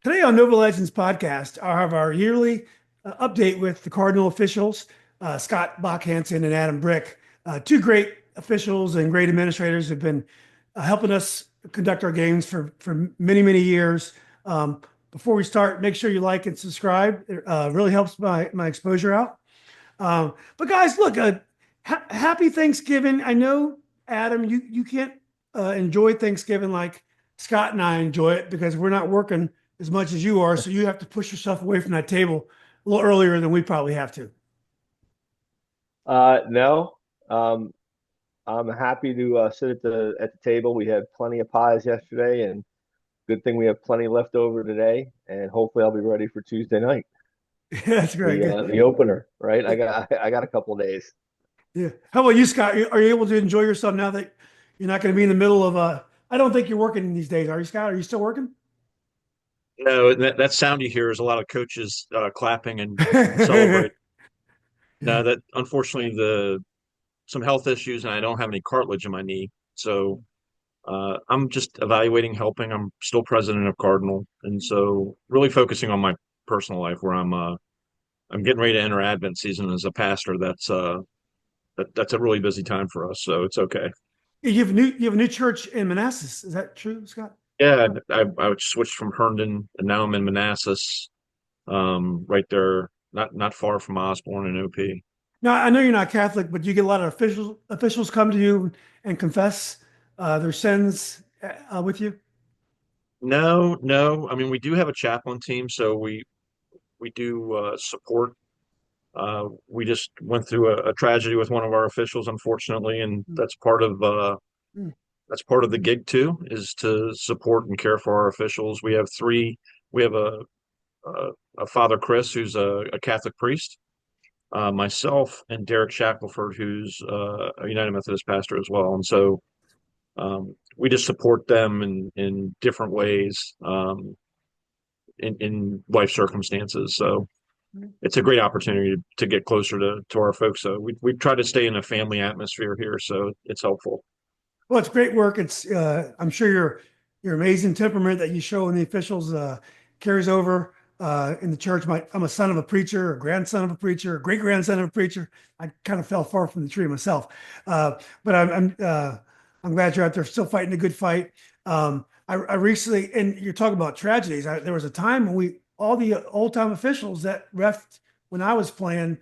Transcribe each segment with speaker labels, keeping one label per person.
Speaker 1: Today on Nova Legends podcast, I have our yearly update with the Cardinal officials, Scott Bach-Hansen and Adam Brick, two great officials and great administrators who've been helping us conduct our games for many, many years. Before we start, make sure you like and subscribe. It really helps my exposure out. But guys, look, happy Thanksgiving. I know, Adam, you can't enjoy Thanksgiving like Scott and I enjoy it because we're not working as much as you are. So you have to push yourself away from that table a little earlier than we probably have to.
Speaker 2: No, I'm happy to sit at the table. We had plenty of pies yesterday, and good thing we have plenty left over today. And hopefully, I'll be ready for Tuesday night,
Speaker 1: That's great. Good.
Speaker 2: the opener. Right? I got a couple of days.
Speaker 1: Yeah. How about you, Scott? Are you able to enjoy yourself now that you're not going to be in the middle of I don't think you're working these days, are you, Scott? Are you still working?
Speaker 3: No, that sound you hear is a lot of coaches clapping and
Speaker 1: Yeah.
Speaker 3: celebrating. No, that unfortunately the some health issues and I don't have any cartilage in my knee, so I'm just evaluating helping. I'm still president of Cardinal, and so really focusing on my personal life where I'm getting ready to enter Advent season as a pastor. That's a really busy time for us, so it's okay.
Speaker 1: You have a new church in Manassas. Is that true, Scott?
Speaker 3: Yeah, I switched from Herndon and now I'm in Manassas, right there, not far from Osborne and OP.
Speaker 1: Now, I know you're not Catholic, but do you get a lot of officials come to you and confess their sins with you?
Speaker 3: No, no. I mean, we do have a chaplain team, so we do support. We just went through a tragedy with one of our officials, unfortunately, and
Speaker 1: Mm. Mm.
Speaker 3: that's part of the gig too, is to support and care for our officials. We have three. We have a Father Chris, who's a Catholic priest, myself, and Derek Shackelford, who's a United Methodist pastor as well, and so we just support them in different ways in life circumstances. So it's a great opportunity to get closer to our folks. So we try to stay in a family atmosphere here, so it's helpful.
Speaker 1: Well, it's great work. It's I'm sure your amazing temperament that you show in the officials carries over in the church. I'm a son of a preacher, a grandson of a preacher, a great grandson of a preacher. I kind of fell far from the tree myself, but I'm glad you're out there still fighting a good fight. I recently, and you're talking about tragedies. There was a time when all the old time officials that refed when I was playing,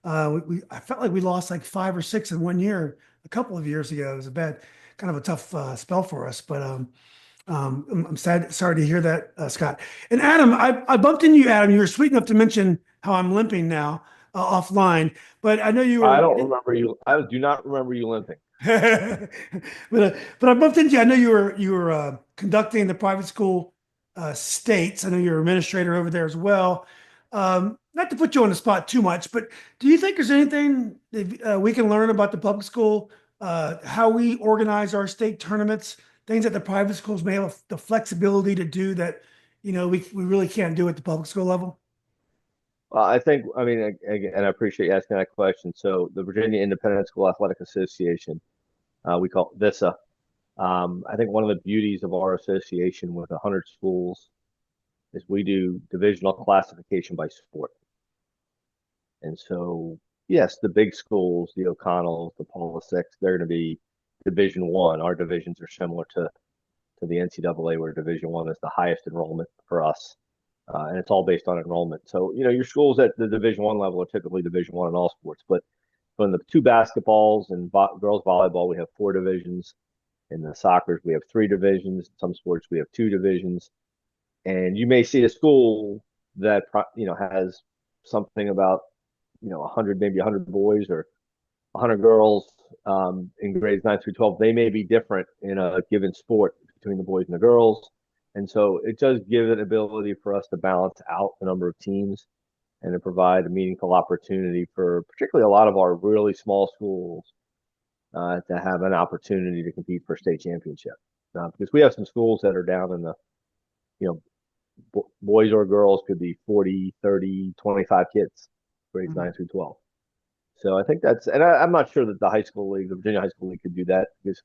Speaker 1: I felt like we lost like five or six in one year a couple of years ago. It was a bad, kind of a tough spell for us. But I'm sorry to hear that, Scott. And Adam, I bumped into you, Adam. You were sweet enough to mention how I'm limping now offline, but I know you
Speaker 2: I
Speaker 1: were.
Speaker 2: don't remember you. I do not remember you limping.
Speaker 1: But I bumped into you. I know you were conducting the private school states. I know you're administrator over there as well. Not to put you on the spot too much, but do you think there's anything that, we can learn about the public school, how we organize our state tournaments, things that the private schools may have the flexibility to do that, we really can't do at the public school level?
Speaker 2: I think, I mean, again, and I appreciate you asking that question. So, the Virginia Independent School Athletic Association, we call it VISA. I think one of the beauties of our association with 100 schools is we do divisional classification by sport. And so, yes, the big schools, the O'Connells, the Paula Six, they're going to be Division One. Our divisions are similar to the NCAA, where Division One is the highest enrollment for us, and it's all based on enrollment. So, your schools at the Division One level are typically Division One in all sports. But from the two basketballs and girls volleyball, we have four divisions. In the soccer, we have three divisions. In some sports, we have two divisions. And you may see a school that has something about 100, maybe 100 boys or 100 girls in grades 9 through 12. They may be different in a given sport between the boys and the girls. And so it does give an ability for us to balance out the number of teams and to provide a meaningful opportunity for particularly a lot of our really small schools to have an opportunity to compete for state championship. Because we have some schools that are down in the, you boys or girls could be 40, 30, 25 kids, grades 9 through 12. So I think and I'm not sure that the high school league, the Virginia High School League, could do that because,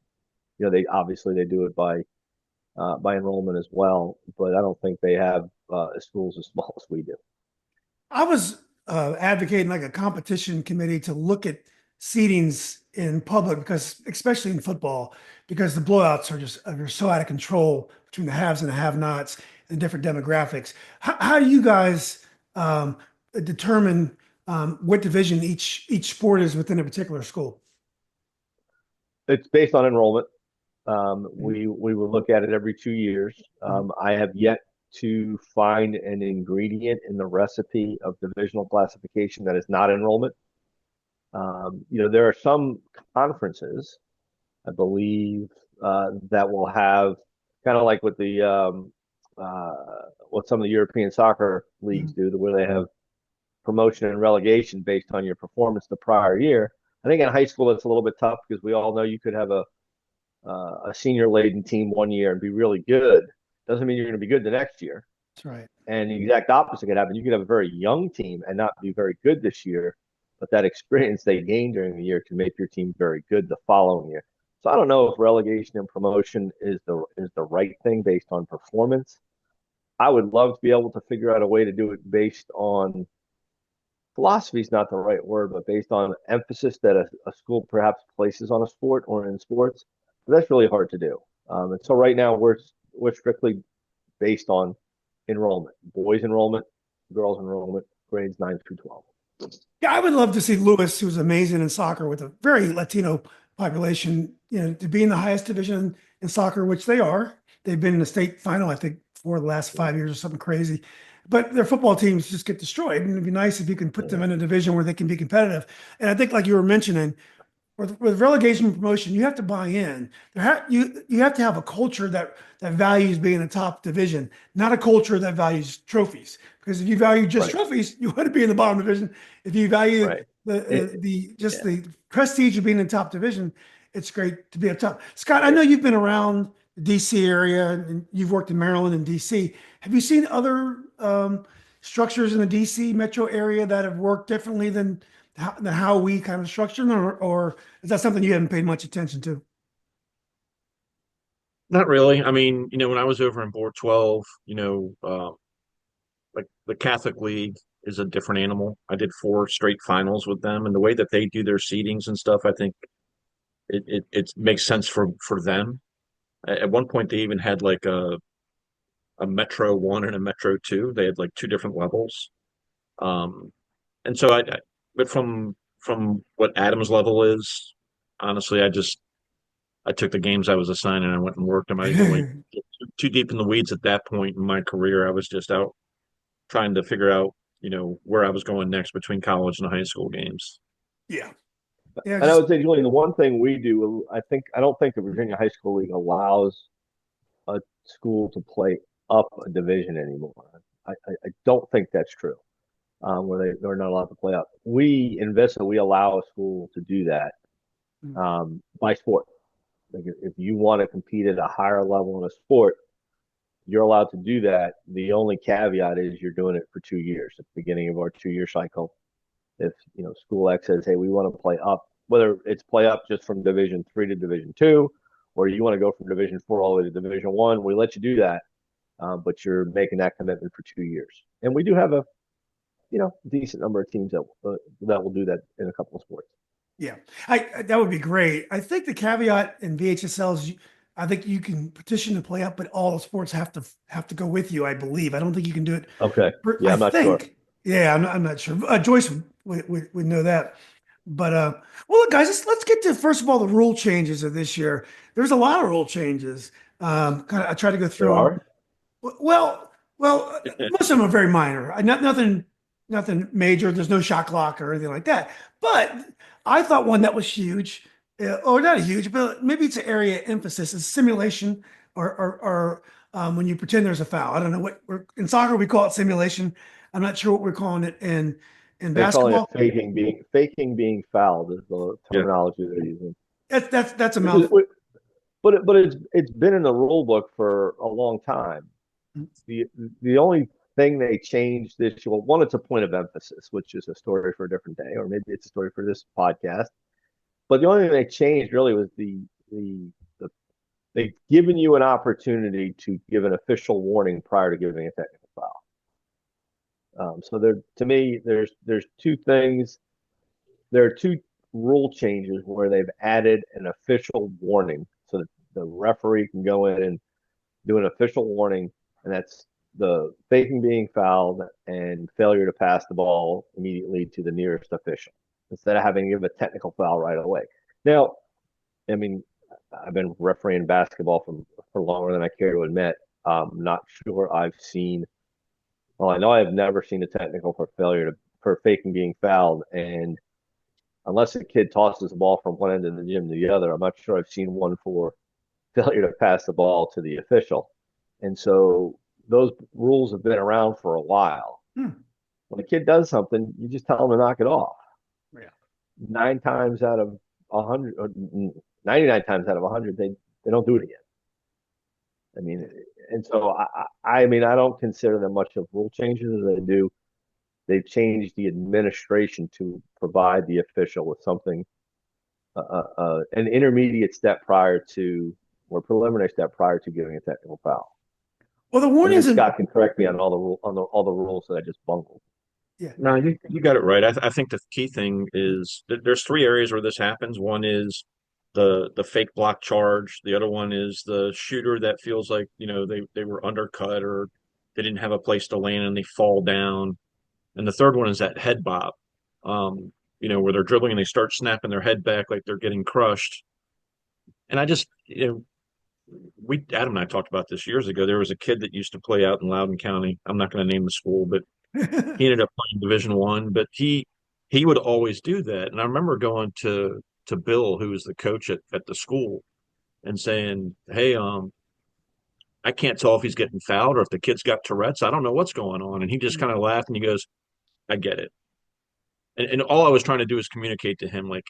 Speaker 2: they obviously they do it by by enrollment as well, but I don't think they have schools as small as we do.
Speaker 1: I was advocating like a competition committee to look at seedings in public because, especially in football, because the blowouts are so out of control between the haves and the have-nots and different demographics. How do you guys determine what division each sport is within a particular school?
Speaker 2: It's based on enrollment. We will look at it every 2 years. I have yet to find an ingredient in the recipe of divisional classification that is not enrollment. There are some conferences, I believe, that will have kind of like what some of the European soccer leagues do, where they have promotion and relegation based on your performance the prior year. I think in high school it's a little bit tough because we all know you could have a senior laden team one year and be really good. Doesn't mean you're going to be good the next year.
Speaker 1: That's right.
Speaker 2: And the exact opposite could happen. You could have a very young team and not be very good this year, but that experience they gain during the year can make your team very good the following year. So I don't know if relegation and promotion is the right thing based on performance. I would love to be able to figure out a way to do it based on philosophy is not the right word, but based on emphasis that a school perhaps places on a sport or in sports. But that's really hard to do. And so right now we're strictly based on enrollment, boys enrollment, girls enrollment, grades 9 through 12.
Speaker 1: Yeah, I would love to see Lewis, who's amazing in soccer with a very Latino population, to be in the highest division in soccer, which they are. They've been in the state final, I think, for the last 5 years or something crazy. But their football teams just get destroyed. And it'd be nice if you can put them in a division where they can be competitive. And I think, like you were mentioning, with relegation and promotion, you have to buy in. You have to have a culture that values being a top division, not a culture that values trophies. Because if you value just trophies, you want to be in the bottom division. If you value the prestige of being in the top division, it's great to be up top. Scott, I know you've been around the DC area and you've worked in Maryland and DC. Have you seen other structures in the DC metro area that have worked differently than how we kind of structure them, or is that something you haven't paid much attention to?
Speaker 3: Not really. I mean, when I was over in Board 12, like the Catholic League is a different animal. I did 4 straight finals with them, and the way that they do their seedings and stuff, I think it makes sense for them. At one point, they even had like a Metro 1 and a Metro 2. They had like 2 different levels. And so but from what Adam's level is, honestly, I took the games I was assigned and I went and worked them. I didn't really get too deep in the weeds at that point in my career. I was just out trying to figure out, where I was going next between college and high school games.
Speaker 1: Yeah.
Speaker 2: And I would say, Julian, the one thing we do, I don't think the Virginia High School League allows a school to play up a division anymore. I don't think that's true. Where they're not allowed to play up. In Vista, we allow a school to do that by sport. Like if you want to compete at a higher level in a sport, you're allowed to do that. The only caveat is you're doing it for 2 years. At the beginning of our 2-year cycle, if School X says, "Hey, we want to play up," whether it's play up just from Division 3 to Division 2, or you want to go from Division 4 all the way to Division 1, we let you do that, but you're making that commitment for 2 years. And we do have a decent number of teams that will do that in a couple of sports.
Speaker 1: Yeah, that would be great. I think the caveat in VHSL is I think you can petition to play up, but all the sports have to go with you. I believe. I don't think you can do it.
Speaker 2: Okay. Yeah, I'm not sure.
Speaker 1: Yeah, I'm not sure. Joyce would know that. But well, look, guys, let's get to first of all the rule changes of this year. There's a lot of rule changes. I try to go through them. Well, most of them are very minor. Nothing major. There's no shot clock or anything like that. But I thought one that was huge, or not huge, but maybe it's an area of emphasis is simulation or when you pretend there's a foul. I don't know what in soccer we call it simulation. I'm not sure what we're calling it in basketball.
Speaker 2: Faking being fouled is the terminology they're using.
Speaker 1: That's a mouthful.
Speaker 2: But it's been in the rule book for a long time. The only thing they changed this year, well, one, it's a point of emphasis, which is a story for a different day, or maybe it's a story for this podcast. But the only thing they changed really was the they've given you an opportunity to give an official warning prior to giving a technical foul. So there, to me, there's two things. There are two rule changes where they've added an official warning, so that the referee can go in and do an official warning, and that's the faking being fouled and failure to pass the ball immediately to the nearest official instead of having to give a technical foul right away. Now, I mean, I've been refereeing basketball for longer than I care to admit. I'm not sure I've seen. Well, I know I've never seen a technical for faking being fouled, and unless a kid tosses the ball from one end of the gym to the other, I'm not sure I've seen one for failure to pass the ball to the official. And so those rules have been around for a while. When a kid does something, you just tell them to knock it off.
Speaker 1: Yeah.
Speaker 2: 9 times out of 100, or 99 times out of 100, they don't do it again. I mean, and so I mean, I don't consider them much of rule changes as they do. They've changed the administration to provide the official with something, an intermediate step prior to, or preliminary step prior to giving a technical foul.
Speaker 1: Well, the
Speaker 2: And then
Speaker 1: warnings and
Speaker 2: Scott can correct me on all the rules that I just bungled.
Speaker 1: yeah,
Speaker 3: No, you got it right. I think the key thing is there's three areas where this happens. One is the fake block charge. The other one is the shooter that feels like, they were undercut or they didn't have a place to land and they fall down. And the third one is that head bob, where they're dribbling and they start snapping their head back like they're getting crushed. And I just, Adam and I talked about this years ago. There was a kid that used to play out in Loudoun County. I'm not going to name the school, but he ended up playing Division 1. But he would always do that. And I remember going to Bill, who was the coach at the school, and saying, "Hey, I can't tell if he's getting fouled or if the kid's got Tourette's. I don't know what's going on." And he just kind of laughed and he goes, "I get it." And all I was trying to do is communicate to him, like,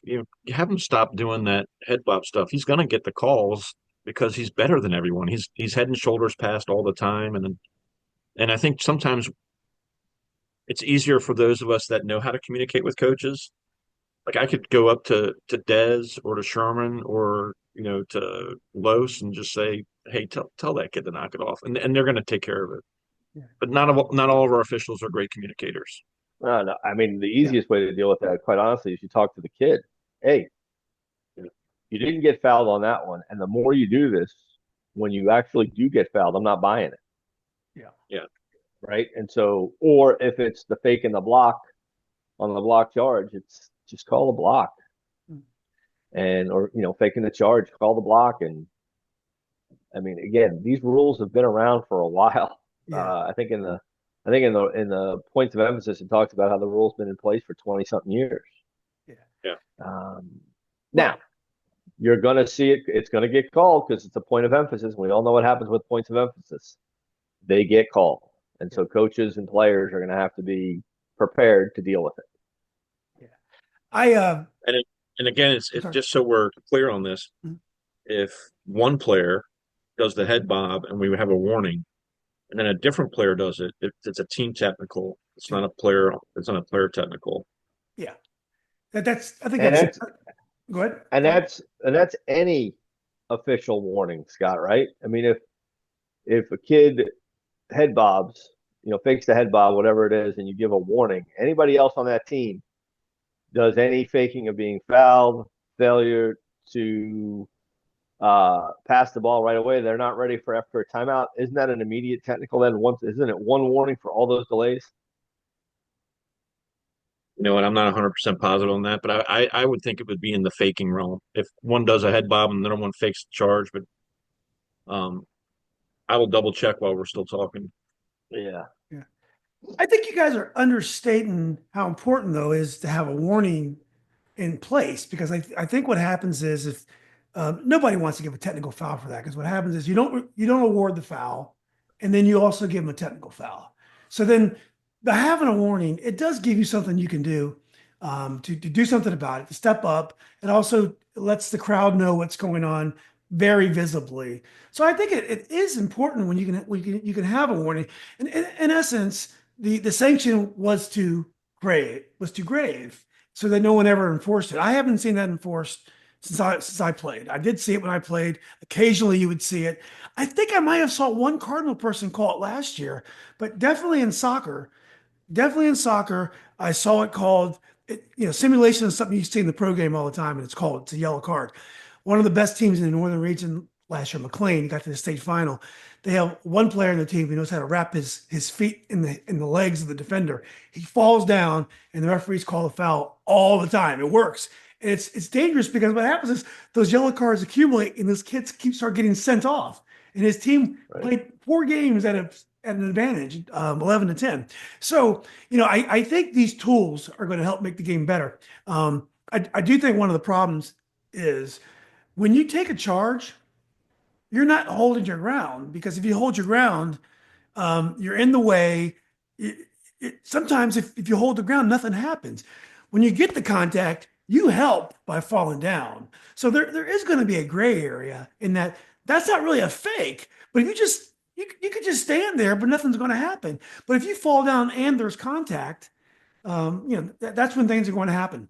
Speaker 3: have him stop doing that head bob stuff. He's going to get the calls because he's better than everyone. He's head and shoulders past all the time, and I think sometimes it's easier for those of us that know how to communicate with coaches. Like I could go up to Dez or to Sherman or to Los and just say, "Hey, tell that kid to knock it off," and they're going to take care of it.
Speaker 1: yeah,
Speaker 3: But not all of our officials are great communicators.
Speaker 2: No, I mean, the
Speaker 1: yeah,
Speaker 2: easiest way to deal with that, quite honestly, is you talk to the kid. Hey, you didn't get fouled on that one. And the more you do this, when you actually do get fouled, I'm not buying it.
Speaker 1: yeah.
Speaker 3: Yeah.
Speaker 2: Right. And so, or if it's the fake in the block on the block charge, it's just call a block. And, or, faking the charge, call the block. And I mean, again, these rules have been around for a while.
Speaker 1: Yeah.
Speaker 2: I think in the points of emphasis, it talks about how the rule's been in place for 20 something years.
Speaker 1: Yeah.
Speaker 3: Yeah.
Speaker 2: Now, you're going to see it. It's going to get called because it's a point of emphasis. We all know what happens with points of emphasis. They get called. And so coaches and players are going to have to be prepared to deal with it.
Speaker 1: Yeah. I
Speaker 3: And again, it's
Speaker 1: sorry.
Speaker 3: just so we're clear on this.
Speaker 1: Mhm.
Speaker 3: If one player does the head bob and we have a warning, and then a different player does it, it's a team technical. It's not a player. It's not a player technical.
Speaker 1: Yeah. That's I think
Speaker 2: And
Speaker 1: that's
Speaker 2: that's
Speaker 1: go ahead.
Speaker 2: and that's any official warning, Scott, right? I mean, if a kid head bobs, fakes the head bob, whatever it is, and you give a warning, anybody else on that team does any faking of being fouled, failure to pass the ball right away, they're not ready for after a timeout. Isn't that an immediate technical then? Isn't it one warning for all those delays?
Speaker 3: And I'm not 100% positive on that, but I would think it would be in the faking realm. If one does a head bob and the other one fakes the charge, but um, I will double check while we're still talking.
Speaker 2: Yeah.
Speaker 1: Yeah. I think you guys are understating how important though is to have a warning in place because I think what happens is if nobody wants to give a technical foul for that because what happens is you don't award the foul and then you also give them a technical foul. So then by having a warning, it does give you something you can do to do something about it, to step up. It also lets the crowd know what's going on very visibly. So I think it is important when you can have a warning. And in essence, the sanction was too grave, so that no one ever enforced it. I haven't seen that enforced since I played. I did see it when I played. Occasionally you would see it. I think I might have saw one Cardinal person call it last year, but definitely in soccer. Definitely in soccer, I saw it called, simulation is something you see in the pro game all the time, and it's a yellow card. One of the best teams in the Northern region last year, McLean, got to the state final. They have one player in the team who knows how to wrap his feet in the legs of the defender. He falls down, and the referees call a foul all the time. It works. And it's dangerous because what happens is those yellow cards accumulate, and those kids start getting sent off. And his team played 4 games at an advantage, 11-10. So, I think these tools are going to help make the game better. I do think one of the problems is when you take a charge, you're not holding your ground, because if you hold your ground, you're in the way. Sometimes if you hold the ground, nothing happens. When you get the contact, you help by falling down. So there is going to be a gray area in that. That's not really a fake, but if you could just stand there, but nothing's going to happen. But if you fall down and there's contact, that's when things are going to happen.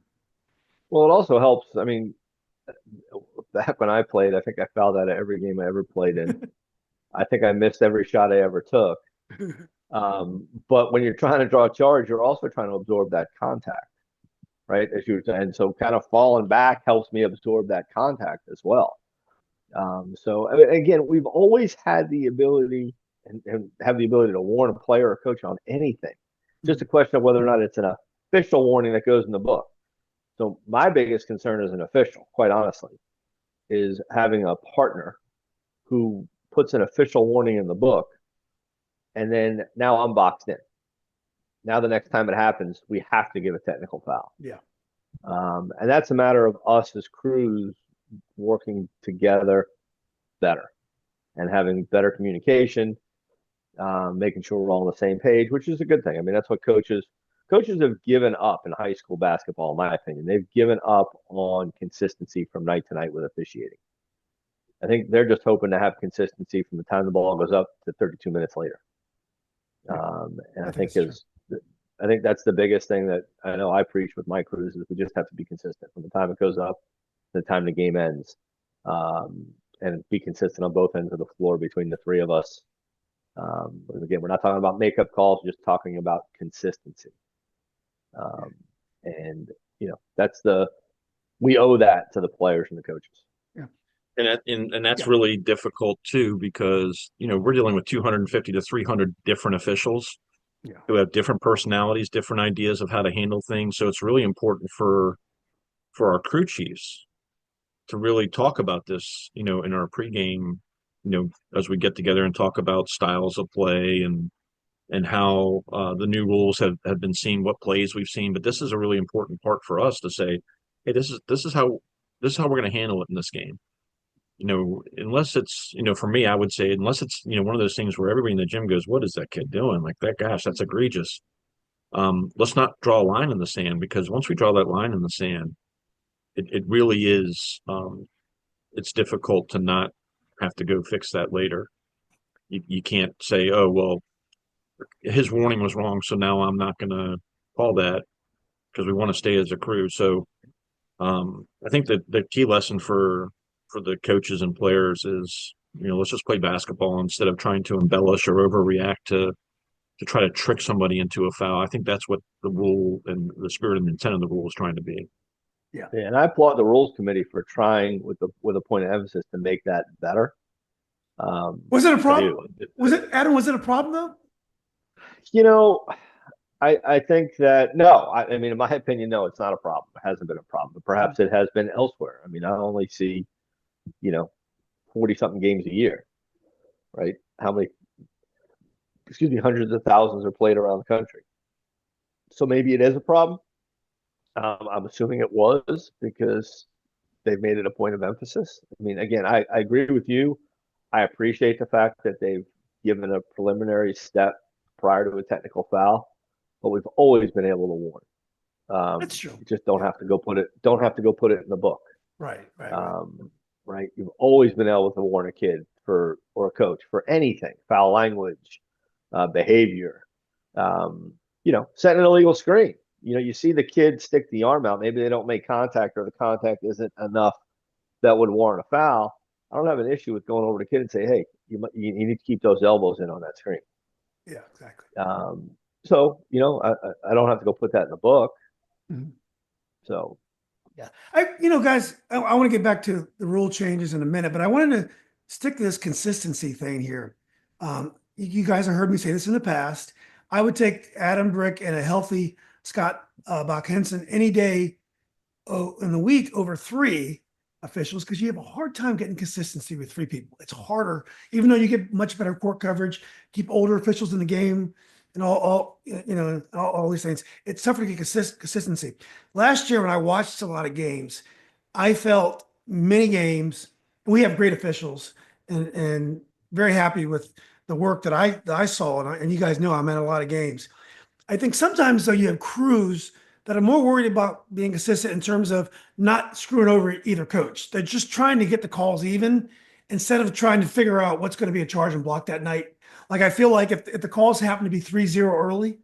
Speaker 2: Well, it also helps. I mean, back when I played, I think I fouled out of every game I ever played in. I think I missed every shot I ever took. But when you're trying to draw a charge, you're also trying to absorb that contact, right? And so kind of falling back helps me absorb that contact as well. So again, we've always had the ability and have the ability to warn a player or coach on anything. Just a question of whether or not it's an official warning that goes in the book. So my biggest concern as an official, quite honestly, is having a partner who puts an official warning in the book, and then now I'm boxed in. Now the next time it happens, we have to give a technical foul.
Speaker 1: Yeah.
Speaker 2: And that's a matter of us as crews working together better and having better communication, making sure we're all on the same page, which is a good thing. I mean, that's what coaches have given up in high school basketball, in my opinion. They've given up on consistency from night to night with officiating. I think they're just hoping to have consistency from the time the ball goes up to 32 minutes later. And I think that's the biggest thing that I know I preach with my crews is we just have to be consistent from the time it goes up to the time the game ends, and be consistent on both ends of the floor between the three of us. Again, we're not talking about makeup calls, just talking about consistency. And we owe that to the players and the coaches.
Speaker 1: Yeah.
Speaker 3: And that's really difficult too, because we're dealing with 250 to 300 different officials who have different personalities, different ideas of how to handle things. So it's really important for our crew chiefs to really talk about this, in our pregame, as we get together and talk about styles of play and how the new rules have been seen, what plays we've seen. But this is a really important part for us to say, hey, this is how we're going to handle it in this game. Unless it's, for me, I would say, unless it's, one of those things where everybody in the gym goes, what is that kid doing? Like that, gosh, that's egregious. Let's not draw a line in the sand, because once we draw that line in the sand, it really is, it's difficult to not have to go fix that later. You can't say, oh, well, his warning was wrong, so now I'm not going to call that, because we want to stay as a crew. So I think that the key lesson for the coaches and players is, let's just play basketball instead of trying to embellish or overreact to try to trick somebody into a foul. I think that's what the rule and the spirit and intent of the rule is trying to be.
Speaker 2: Yeah, and I applaud the rules committee for trying with a point of emphasis to make that better.
Speaker 1: Was it a problem? Adam? Was it a problem
Speaker 2: though? I think that no. I mean, in my opinion, no, it's not a problem. It hasn't been a problem, but perhaps it has been elsewhere. I mean, I only see 40-something games a year, right? How many? Excuse me, hundreds of thousands are played around the country. So maybe it is a problem. I'm assuming it was because they've made it a point of emphasis. I mean, again, I agree with you. I appreciate the fact that they've given a preliminary step prior to a technical foul, but we've always been able to warn.
Speaker 1: That's true.
Speaker 2: You just don't have to go put it in the book.
Speaker 1: Right.
Speaker 2: Right. You've always been able to warn a kid or a coach for anything, foul language, behavior, setting an illegal screen. You see the kid stick the arm out. Maybe they don't make contact, or the contact isn't enough that would warrant a foul, I don't have an issue with going over to the kid and say, hey, you need to keep those elbows in on that screen.
Speaker 1: Yeah, exactly.
Speaker 2: So, I don't have to go put that in the book.
Speaker 1: Mhm.
Speaker 2: So,
Speaker 1: Yeah. Guys, I want to get back to the rule changes in a minute, but I wanted to stick to this consistency thing here. You guys have heard me say this in the past. I would take Adam Brick and a healthy Scott Bach-Hansen any day in the week over three officials because you have a hard time getting consistency with three people. It's harder, even though you get much better court coverage, keep older officials in the game, and all these things. It's tougher to get consistency. Last year, when I watched a lot of games, I felt many games. We have great officials, and very happy with the work that I saw, and you guys know I'm at a lot of games. I think sometimes though you have crews that are more worried about being consistent in terms of not screwing over either coach. They're just trying to get the calls even instead of trying to figure out what's going to be a charge and block that night. Like I feel like if the calls happen to be 3-0 early,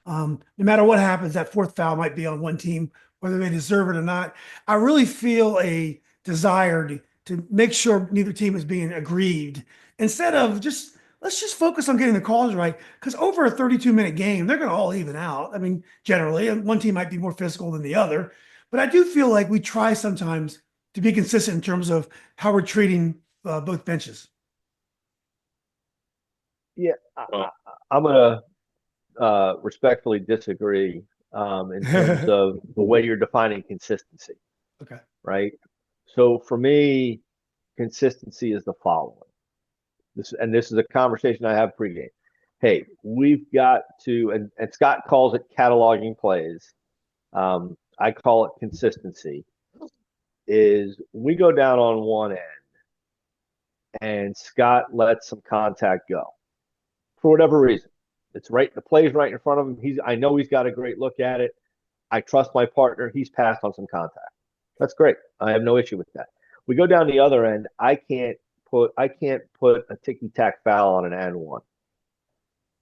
Speaker 1: no matter what happens, that fourth foul might be on one team, whether they deserve it or not. I really feel a desire to make sure neither team is being aggrieved instead of just let's just focus on getting the calls right. Because over a 32-minute game, they're going to all even out. I mean, generally, and one team might be more physical than the other. But I do feel like we try sometimes to be consistent in terms of how we're treating both benches.
Speaker 2: yeah,
Speaker 3: Well,
Speaker 2: I'm going to respectfully disagree in terms of the way you're defining consistency,
Speaker 1: Okay.
Speaker 2: right? So for me, consistency is the following. This is a conversation I have pregame. Hey, we've got to, and Scott calls it cataloging plays. I call it consistency. Is we go down on one end and Scott lets some contact go for whatever reason. It's right. The play's right in front of him. I know he's got a great look at it. I trust my partner. He's passed on some contact. That's great. I have no issue with that. We go down the other end. I can't put a ticky tack foul on an and one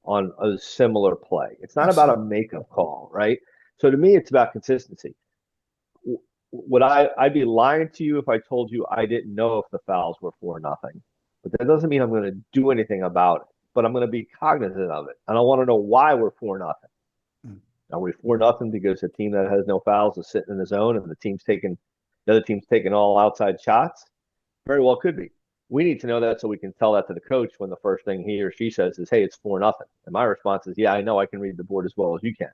Speaker 2: on a similar play. It's not about a makeup call, right? So to me, it's about consistency. I'd be lying to you if I told you I didn't know if the fouls were 4-0, but that doesn't mean I'm going to do anything about it. But I'm going to be cognizant of it, and I want to know why we're 4-0. Are we 4-0 because the team that has no fouls is sitting in the zone and the other team's taking all outside shots? Very well could be. We need to know that so we can tell that to the coach when the first thing he or she says is, hey, it's 4-0. And my response is, yeah, I know I can read the board as well as you can.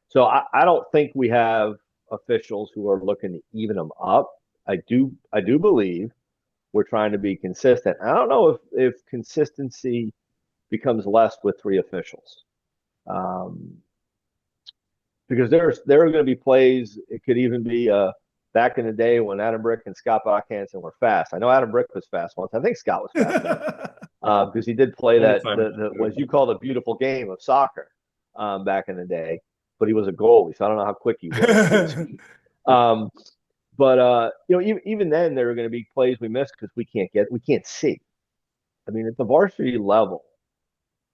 Speaker 2: So I don't think we have officials who are looking to even them up. I do believe we're trying to be consistent. I don't know if consistency becomes less with three officials. Because there are going to be plays. It could even be back in the day when Adam Brick and Scott Bach-Hansen were fast. I know Adam Brick was fast once. I think Scott was fast because he did play that what you call the beautiful game of soccer back in the day. But he was a goalie, so I don't know how quick he was. But even then, there are going to be plays we miss because we can't see. I mean, at the varsity level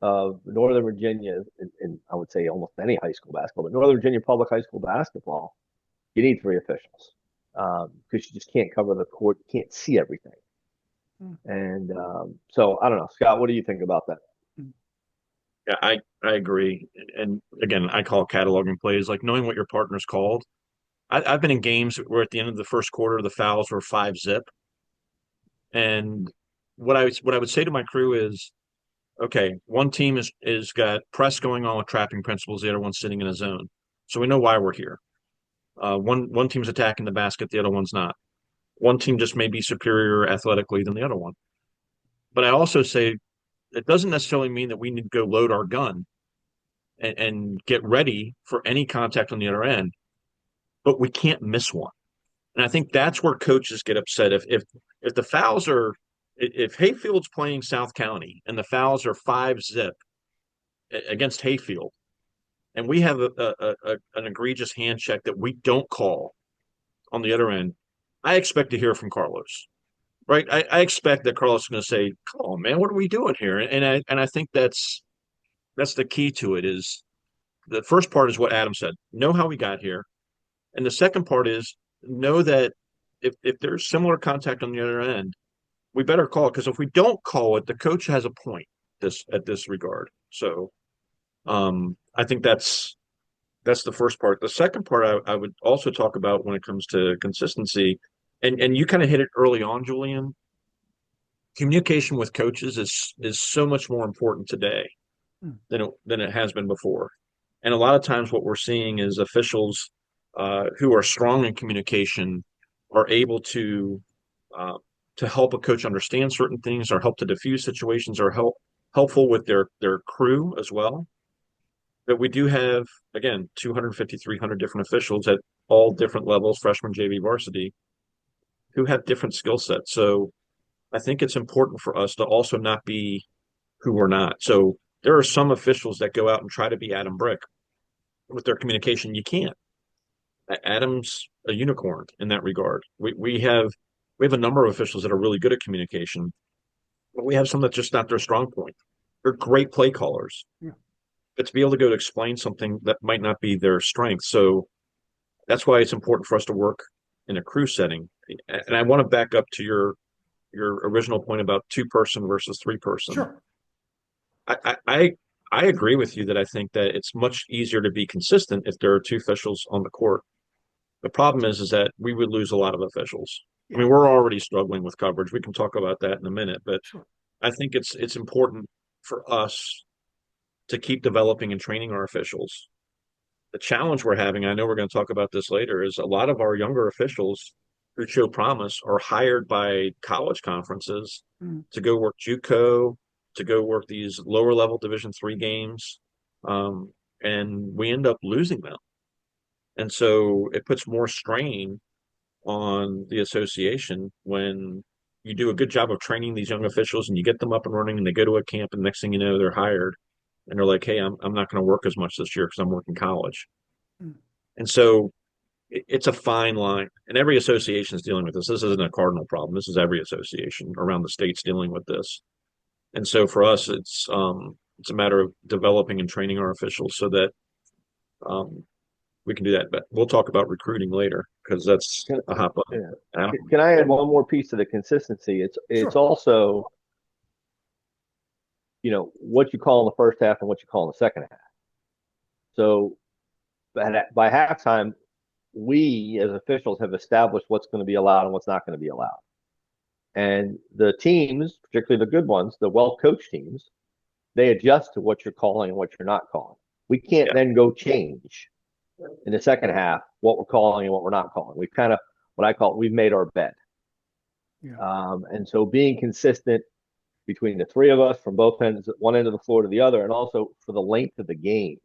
Speaker 2: of Northern Virginia, and I would say almost any high school basketball, but Northern Virginia public high school basketball, you need three officials because you just can't cover the court, you can't see everything. And so I don't know, Scott, what do you think about that?
Speaker 3: yeah, I agree. And again, I call cataloging plays like knowing what your partner's called. I've been in games where at the end of the first quarter, the fouls were 5-zip. And what I would say to my crew is, okay, one team is got press going on with trapping principles, the other one's sitting in a zone. So we know why we're here. One team's attacking the basket, the other one's not. One team just may be superior athletically than the other one. But I also say it doesn't necessarily mean that we need to go load our gun and get ready for any contact on the other end, but we can't miss one. And I think that's where coaches get upset if the fouls are if Hayfield's playing South County and the fouls are 5-zip against Hayfield, and we have an egregious hand check that we don't call on the other end, I expect to hear from Carlos, right? I expect that Carlos is going to say, "Come on, man, what are we doing here?" And I think that's the key to it. Is the first part is what Adam said: know how we got here, and the second part is know that if there's similar contact on the other end, we better call it, because if we don't call it, the coach has a point at this regard. So I think that's the first part. The second part I would also talk about when it comes to consistency, and you kind of hit it early on, Julian. Communication with coaches is so much more important today than it has been before. And a lot of times, what we're seeing is officials who are strong in communication are able to help a coach understand certain things, or help to diffuse situations, or helpful with their crew as well. But we do have, again, 250, 300 different officials at all different levels, freshman, JV, varsity, who have different skill sets. So I think it's important for us to also not be who we're not. So there are some officials that go out and try to be Adam Brick with their communication. You can't. Adam's a unicorn in that regard. We have a number of officials that are really good at communication, but we have some that's just not their strong point. They're great play callers,
Speaker 1: Yeah.
Speaker 3: but to be able to go to explain something that might not be their strength. So that's why it's important for us to work in a crew setting. And I want to back up to your original point about 2-person versus 3-person.
Speaker 1: Sure.
Speaker 3: I agree with you that I think that it's much easier to be consistent if there are 2 officials on the court. The problem is that we would lose a lot of officials. I mean, we're already struggling with coverage. We can talk about that in a minute, but
Speaker 1: Sure.
Speaker 3: I think it's important for us to keep developing and training our officials. The challenge we're having, I know we're going to talk about this later, is a lot of our younger officials who show promise are hired by college conferences to go work JUCO, to go work these lower level Division III games, and we end up losing them. And so it puts more strain on the association when you do a good job of training these young officials and you get them up and running and they go to a camp, and next thing you know, they're hired and they're like, hey, I'm not going to work as much this year because I'm working college. And so it's a fine line, and every association is dealing with this. This isn't a Cardinal problem. This is every association around the states dealing with this. And so for us, it's a matter of developing and training our officials so that we can do that. But we'll talk about recruiting later because that's a hot button.
Speaker 2: Yeah. Can I add one more piece to the consistency? It's
Speaker 1: Sure.
Speaker 2: also, what you call in the first half and what you call in the second half. So by halftime, we as officials have established what's going to be allowed and what's not going to be allowed. And the teams, particularly the good ones, the well-coached teams, they adjust to what you're calling and what you're not calling. We can't then go change in the second half what we're calling and what we're not calling. We've kind of, what I call, we've made our bed.
Speaker 1: Yeah.
Speaker 2: And so being consistent between the 3 of us from both ends, one end of the floor to the other, and also for the length of the game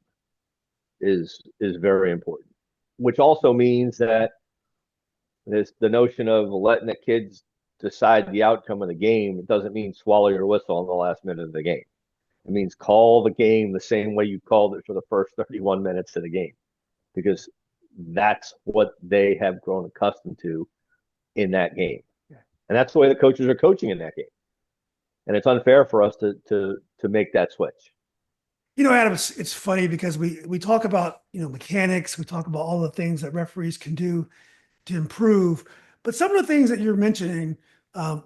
Speaker 2: is very important. Which also means that the notion of letting the kids decide the outcome of the game, it doesn't mean swallow your whistle in the last minute of the game. It means call the game the same way you called it for the first 31 minutes of the game, because that's what they have grown accustomed to in that game.
Speaker 1: Yeah.
Speaker 2: And that's the way the coaches are coaching in that game. And it's unfair for us to make that switch.
Speaker 1: Adam, it's funny because we talk about, mechanics, we talk about all the things that referees can do to improve, but some of the things that you're mentioning,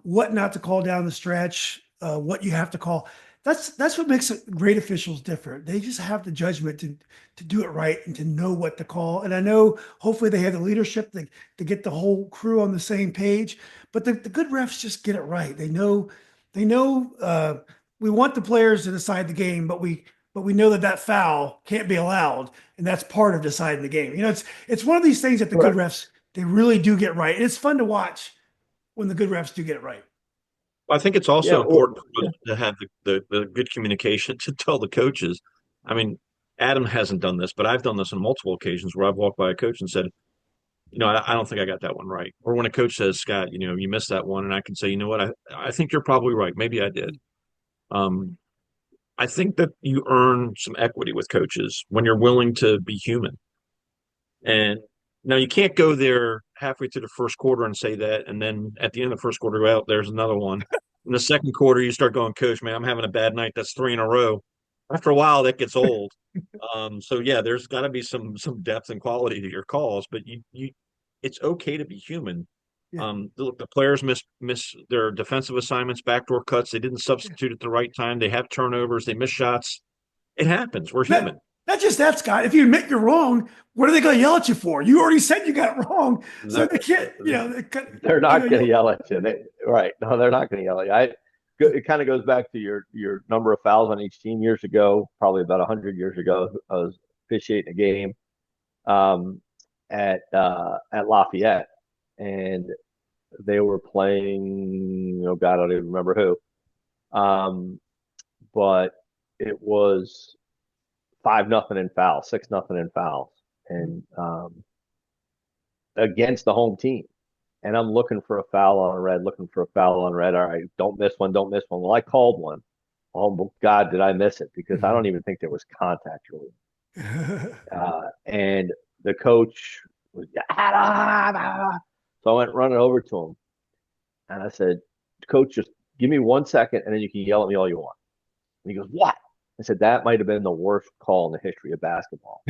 Speaker 1: what not to call down the stretch, what you have to call, that's what makes great officials different. They just have the judgment to do it right and to know what to call. And I know hopefully they have the leadership to get the whole crew on the same page, but the good refs just get it right. They know we want the players to decide the game, but we know that foul can't be allowed, and that's part of deciding the game. It's one of these things that the good refs, they really do get right. And it's fun to watch when the good refs do get it right.
Speaker 3: I think it's also important for us to have the good communication to tell the coaches. I mean, Adam hasn't done this, but I've done this on multiple occasions where I've walked by a coach and said, I don't think I got that one right. Or when a coach says, Scott, you missed that one, and I can say, you know what, I think you're probably right. Maybe I did. I think that you earn some equity with coaches when you're willing to be human. And now you can't go there halfway through the first quarter and say that, and then at the end of the first quarter, well, there's another one. In the second quarter, you start going, Coach, man, I'm having a bad night. That's 3 in a row. After a while, that gets old. So yeah, there's got to be some depth and quality to your calls, but it's okay to be human.
Speaker 1: Yeah.
Speaker 3: The players miss their defensive assignments, backdoor cuts. They didn't substitute at the right time. They have turnovers. They miss shots. It happens. We're
Speaker 1: Not,
Speaker 3: human.
Speaker 1: not just that, Scott. If you admit you're wrong, what are they going to yell at you for? You already said you got it wrong, so
Speaker 2: They're,
Speaker 1: they can't.
Speaker 2: they're not going to yell at you. Right? No, they're not going to yell at you. It kind of goes back to your number of fouls on each team years ago, probably about 100 years ago. I was officiating a game at Lafayette, and they were playing. Oh God, I don't even remember who. But it was 5-0 in fouls, 6-0 in fouls, and against the home team. And I'm looking for a foul on red, looking for a foul on red. All right, don't miss one, don't miss one. Well, I called one. Oh God, did I miss it? Because I don't even think there was contact really. And the coach was, so I went running over to him, and I said, "Coach, just give me 1 second, and then you can yell at me all you want." And he goes, "What?" I said, "That might have been the worst call in the history of basketball."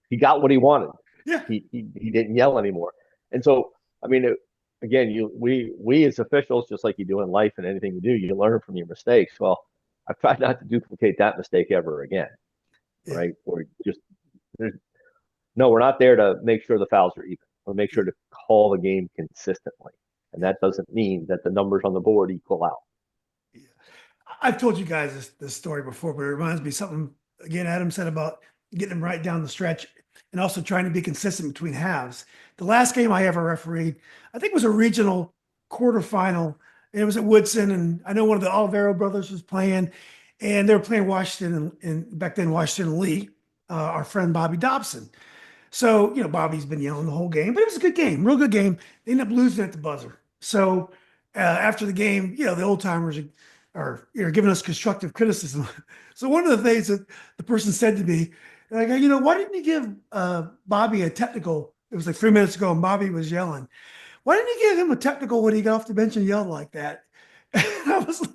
Speaker 2: He got what he wanted.
Speaker 1: Yeah.
Speaker 2: He didn't yell anymore. And so, I mean, again, we as officials, just like you do in life and anything you do, you learn from your mistakes. Well, I've tried not to duplicate that mistake ever again, right? Or just no, we're not there to make sure the fouls are even. We're make sure to call the game consistently, and that doesn't mean that the numbers on the board equal out.
Speaker 1: I've told you guys this story before, but it reminds me of something again Adam said about getting them right down the stretch and also trying to be consistent between halves. The last game I ever refereed, I think it was a regional quarterfinal. And it was at Woodson, and I know one of the Olivero brothers was playing, and they were playing Washington and back then Washington Lee, our friend Bobby Dobson. So, Bobby's been yelling the whole game, but it was a good game, real good game. They ended up losing at the buzzer. So after the game, the old timers are giving us constructive criticism. So one of the things that the person said to me, like, why didn't you give Bobby a technical? It was like 3 minutes ago, and Bobby was yelling. Why didn't you give him a technical when he got off the bench and yelled like that? And I was like,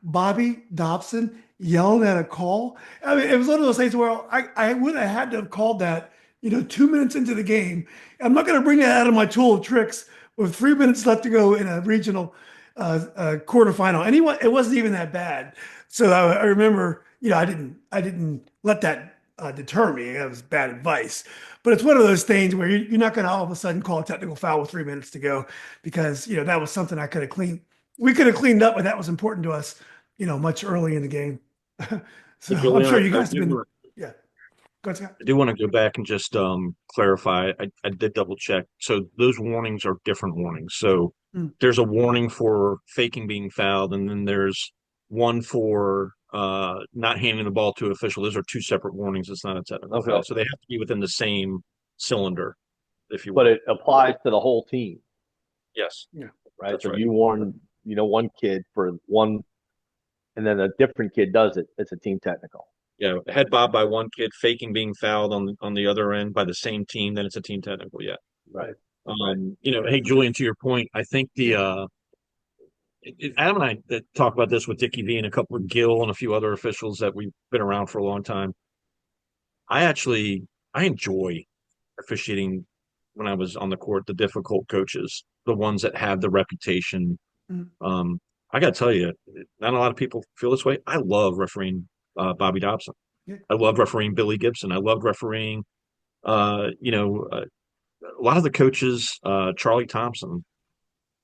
Speaker 1: Bobby Dobson yelled at a call. I mean, it was one of those things where I would have had to have called that, 2 minutes into the game. I'm not going to bring that out of my tool of tricks with 3 minutes left to go in a regional quarterfinal. And it wasn't even that bad. So I remember, I didn't let that deter me. That was bad advice. But it's one of those things where you're not going to all of a sudden call a technical foul with 3 minutes to go because, that was something I could have cleaned. We could have cleaned up, but that was important to us, much early in the game. So I'm sure you guys have been, yeah. Go ahead, Scott.
Speaker 3: I do want to go back and just clarify. I did double check. So those warnings are different warnings. So there's a warning for faking being fouled, and then there's one for not handing the ball to an official. Those are two separate warnings. It's not a technical foul. So they have to be within the same cylinder, if you will.
Speaker 2: But it applies to the whole team.
Speaker 3: Yes.
Speaker 1: Yeah.
Speaker 2: Right.
Speaker 3: That's
Speaker 2: so
Speaker 3: right.
Speaker 2: you warn, one kid for one, and then a different kid does it. It's a team technical.
Speaker 3: Yeah, head bob by one kid, faking being fouled on the other end by the same team, then it's a team technical. Yeah.
Speaker 2: Right.
Speaker 3: Hey Julian, to your point, I think Adam and I talk about this with Dickie V and a couple of Gill and a few other officials that we've been around for a long time. I enjoy officiating when I was on the court, the difficult coaches, the ones that have the reputation. I got to tell you, not a lot of people feel this way. I love refereeing Bobby Dobson.
Speaker 1: Yeah.
Speaker 3: I love refereeing Billy Gibson. I loved refereeing, a lot of the coaches, Charlie Thompson,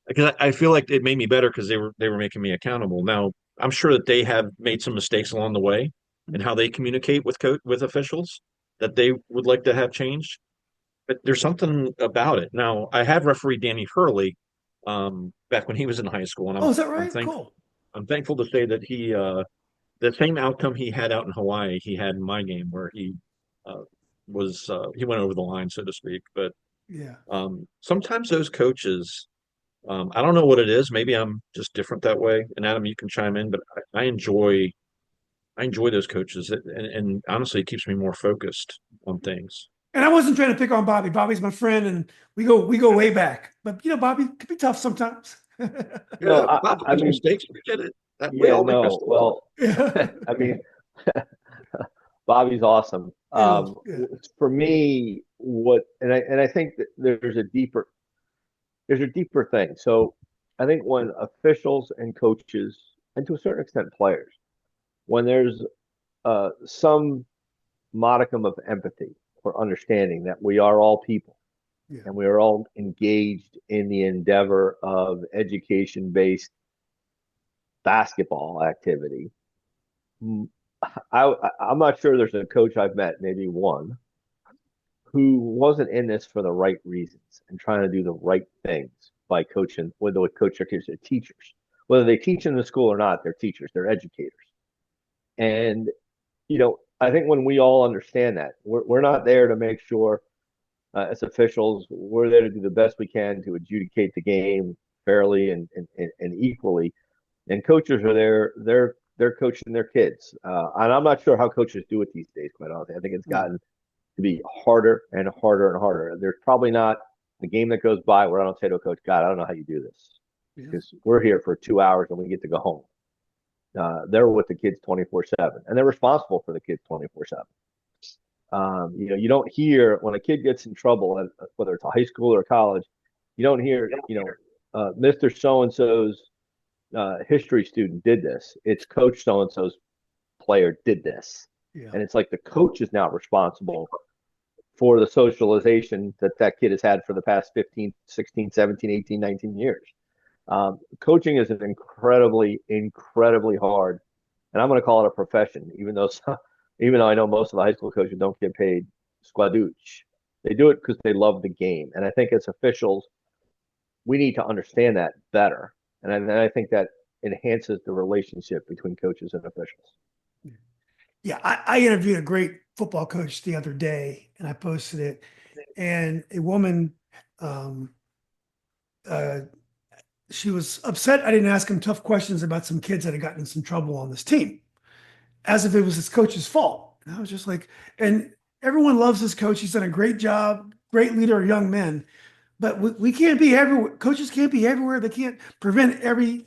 Speaker 3: because I feel like it made me better because they were making me accountable. Now I'm sure that they have made some mistakes along the way in how they communicate with officials that they would like to have changed. But there's something about it. Now I have refereed Danny Hurley back when he was in high school, and
Speaker 1: Oh, is that right? Cool.
Speaker 3: I'm thankful to say that he the same outcome he had out in Hawaii, he had in my game where he he went over the line, so to speak. But
Speaker 1: Yeah.
Speaker 3: sometimes those coaches, I don't know what it is. Maybe I'm just different that way. And Adam, you can chime in, but I enjoy those coaches, and honestly, it keeps me more focused on things.
Speaker 1: And I wasn't trying to pick on Bobby. Bobby's my friend, and we go way back. But Bobby can be tough sometimes.
Speaker 3: Yeah, I mean, mistakes. We get it.
Speaker 2: Well,
Speaker 1: Yeah.
Speaker 2: I mean, Bobby's awesome.
Speaker 1: Yeah, yeah,
Speaker 2: For me, I think that there's a deeper thing. So I think when officials and coaches, and to a certain extent players, when there's some modicum of empathy or understanding that we are all people
Speaker 1: yeah,
Speaker 2: and we are all engaged in the endeavor of education-based basketball activity. I'm not sure there's a coach I've met, maybe one, who wasn't in this for the right reasons and trying to do the right things by coaching, whether they coach their kids, they're teachers. Whether they teach in the school or not, they're teachers, they're educators. And, I think when we all understand that, we're not there to make sure as officials, we're there to do the best we can to adjudicate the game fairly and equally. And coaches are there, they're coaching their kids. And I'm not sure how coaches do it these days, quite honestly. I think it's gotten to be harder and harder and harder. There's probably not a game that goes by where I don't say to a coach, God, I don't know how you do this.
Speaker 1: yeah.
Speaker 2: Because we're here for 2 hours and we get to go home. They're with the kids 24/7 and they're responsible for the kids 24/7. You don't hear when a kid gets in trouble, whether it's a high school or college, you don't hear, Mr. So-and-so's history student did this. It's Coach so-and-so's player did this.
Speaker 1: Yeah.
Speaker 2: And it's like the coach is now responsible for the socialization that kid has had for the past 15, 16, 17, 18, 19 years. Coaching is an incredibly, incredibly hard, and I'm going to call it a profession, even though I know most of the high school coaches don't get paid squadooch. They do it because they love the game. And I think as officials, we need to understand that better. And I think that enhances the relationship between coaches and officials.
Speaker 1: Yeah, I interviewed a great football coach the other day, and I posted it. And a woman, um, uh, she was upset I didn't ask him tough questions about some kids that had gotten in some trouble on this team, as if it was his coach's fault. And I was just like, and everyone loves this coach. He's done a great job, great leader of young men. But we can't be everywhere. Coaches can't be everywhere. They can't prevent every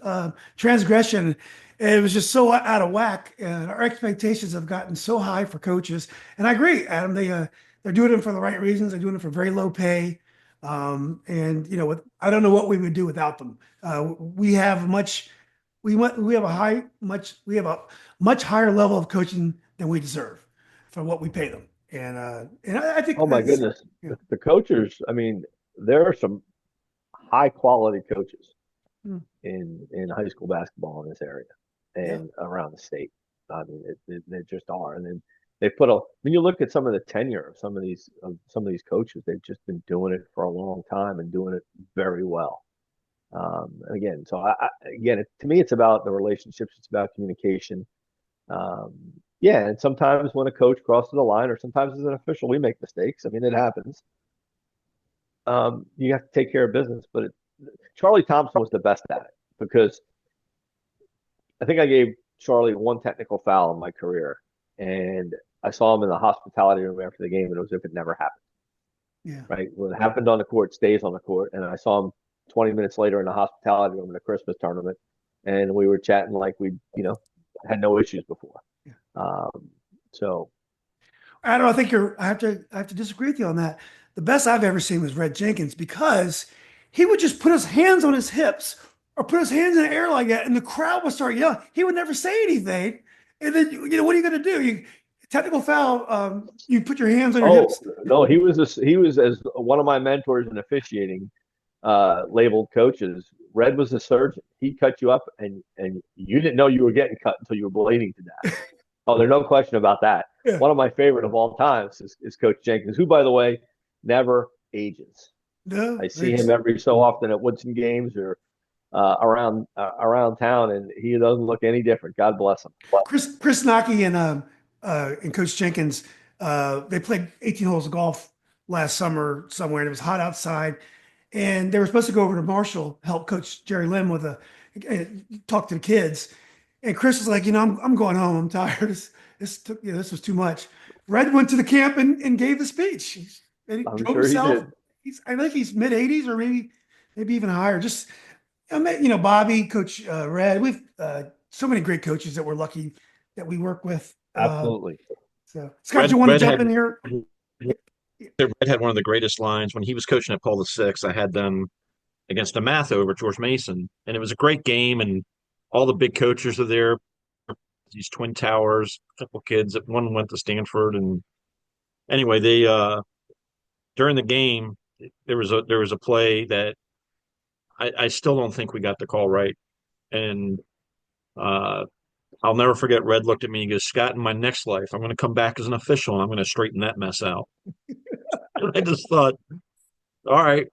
Speaker 1: transgression. And it was just so out of whack. And our expectations have gotten so high for coaches. And I agree, Adam. They're doing it for the right reasons. They're doing it for very low pay. And I don't know what we would do without them. We have a much higher level of coaching than we deserve for what we pay them. And I think
Speaker 2: Oh my goodness,
Speaker 1: yeah.
Speaker 2: the coaches. I mean, there are some high quality coaches
Speaker 1: Hmm.
Speaker 2: in high school basketball in this area
Speaker 1: Yeah.
Speaker 2: and around the state. I mean, they just are. And then they put when you look at some of the tenure of some of these coaches, they've just been doing it for a long time and doing it very well. Again, so to me, it's about the relationships. It's about communication. Um, yeah, and sometimes when a coach crosses the line, or sometimes as an official, we make mistakes. I mean, it happens. You have to take care of business. But Charlie Thompson was the best at it because I think I gave Charlie one technical foul in my career, and I saw him in the hospitality room after the game, and it was as if it never happened.
Speaker 1: Yeah.
Speaker 2: Right, what happened on the court stays on the court, and I saw him 20 minutes later in the hospitality room in a Christmas tournament, and we were chatting like we, had no issues before.
Speaker 1: Yeah.
Speaker 2: So
Speaker 1: I don't know. I have to disagree with you on that. The best I've ever seen was Red Jenkins because he would just put his hands on his hips or put his hands in the air like that, and the crowd would start yelling. He would never say anything. And then, what are you going to do? Technical foul. You put your hands on your hips.
Speaker 2: no, he was as one of my mentors in officiating labeled coaches. Red was a surgeon. He cut you up, and you didn't know you were getting cut until you were bleeding to death. Oh, there's no question about that.
Speaker 1: Yeah.
Speaker 2: One of my favorite of all times is Coach Jenkins, who, by the way, never ages.
Speaker 1: No,
Speaker 2: I see him every so often at Woodson games or around town, and he doesn't look any different. God bless him.
Speaker 1: Chris Naki and Coach Jenkins, they played 18 holes of golf last summer somewhere, and it was hot outside. And they were supposed to go over to Marshall, help Coach Jerry Lim talk to the kids. And Chris was like, I'm going home. I'm tired. This was too much. Red went to the camp and gave the speech. And he
Speaker 2: I'm
Speaker 1: drove
Speaker 2: sure
Speaker 1: himself.
Speaker 2: he did.
Speaker 1: I think he's mid 80s or maybe even higher. Just, Bobby, Coach Red. We've so many great coaches that we're lucky that we work with.
Speaker 2: Absolutely.
Speaker 1: So, Scott, you want to
Speaker 3: Red
Speaker 1: jump
Speaker 3: had
Speaker 1: in here?
Speaker 3: Red had one of the greatest lines when he was coaching at Paul VI. I had them against a math over George Mason, and it was a great game, and all the big coaches are there. These twin towers, a couple kids. One went to Stanford, and anyway, they during the game there was a play that I still don't think we got the call right, and uh, I'll never forget. Red looked at me and goes, "Scott, in my next life, I'm going to come back as an official, and I'm going to straighten that mess out." And I just thought, all right,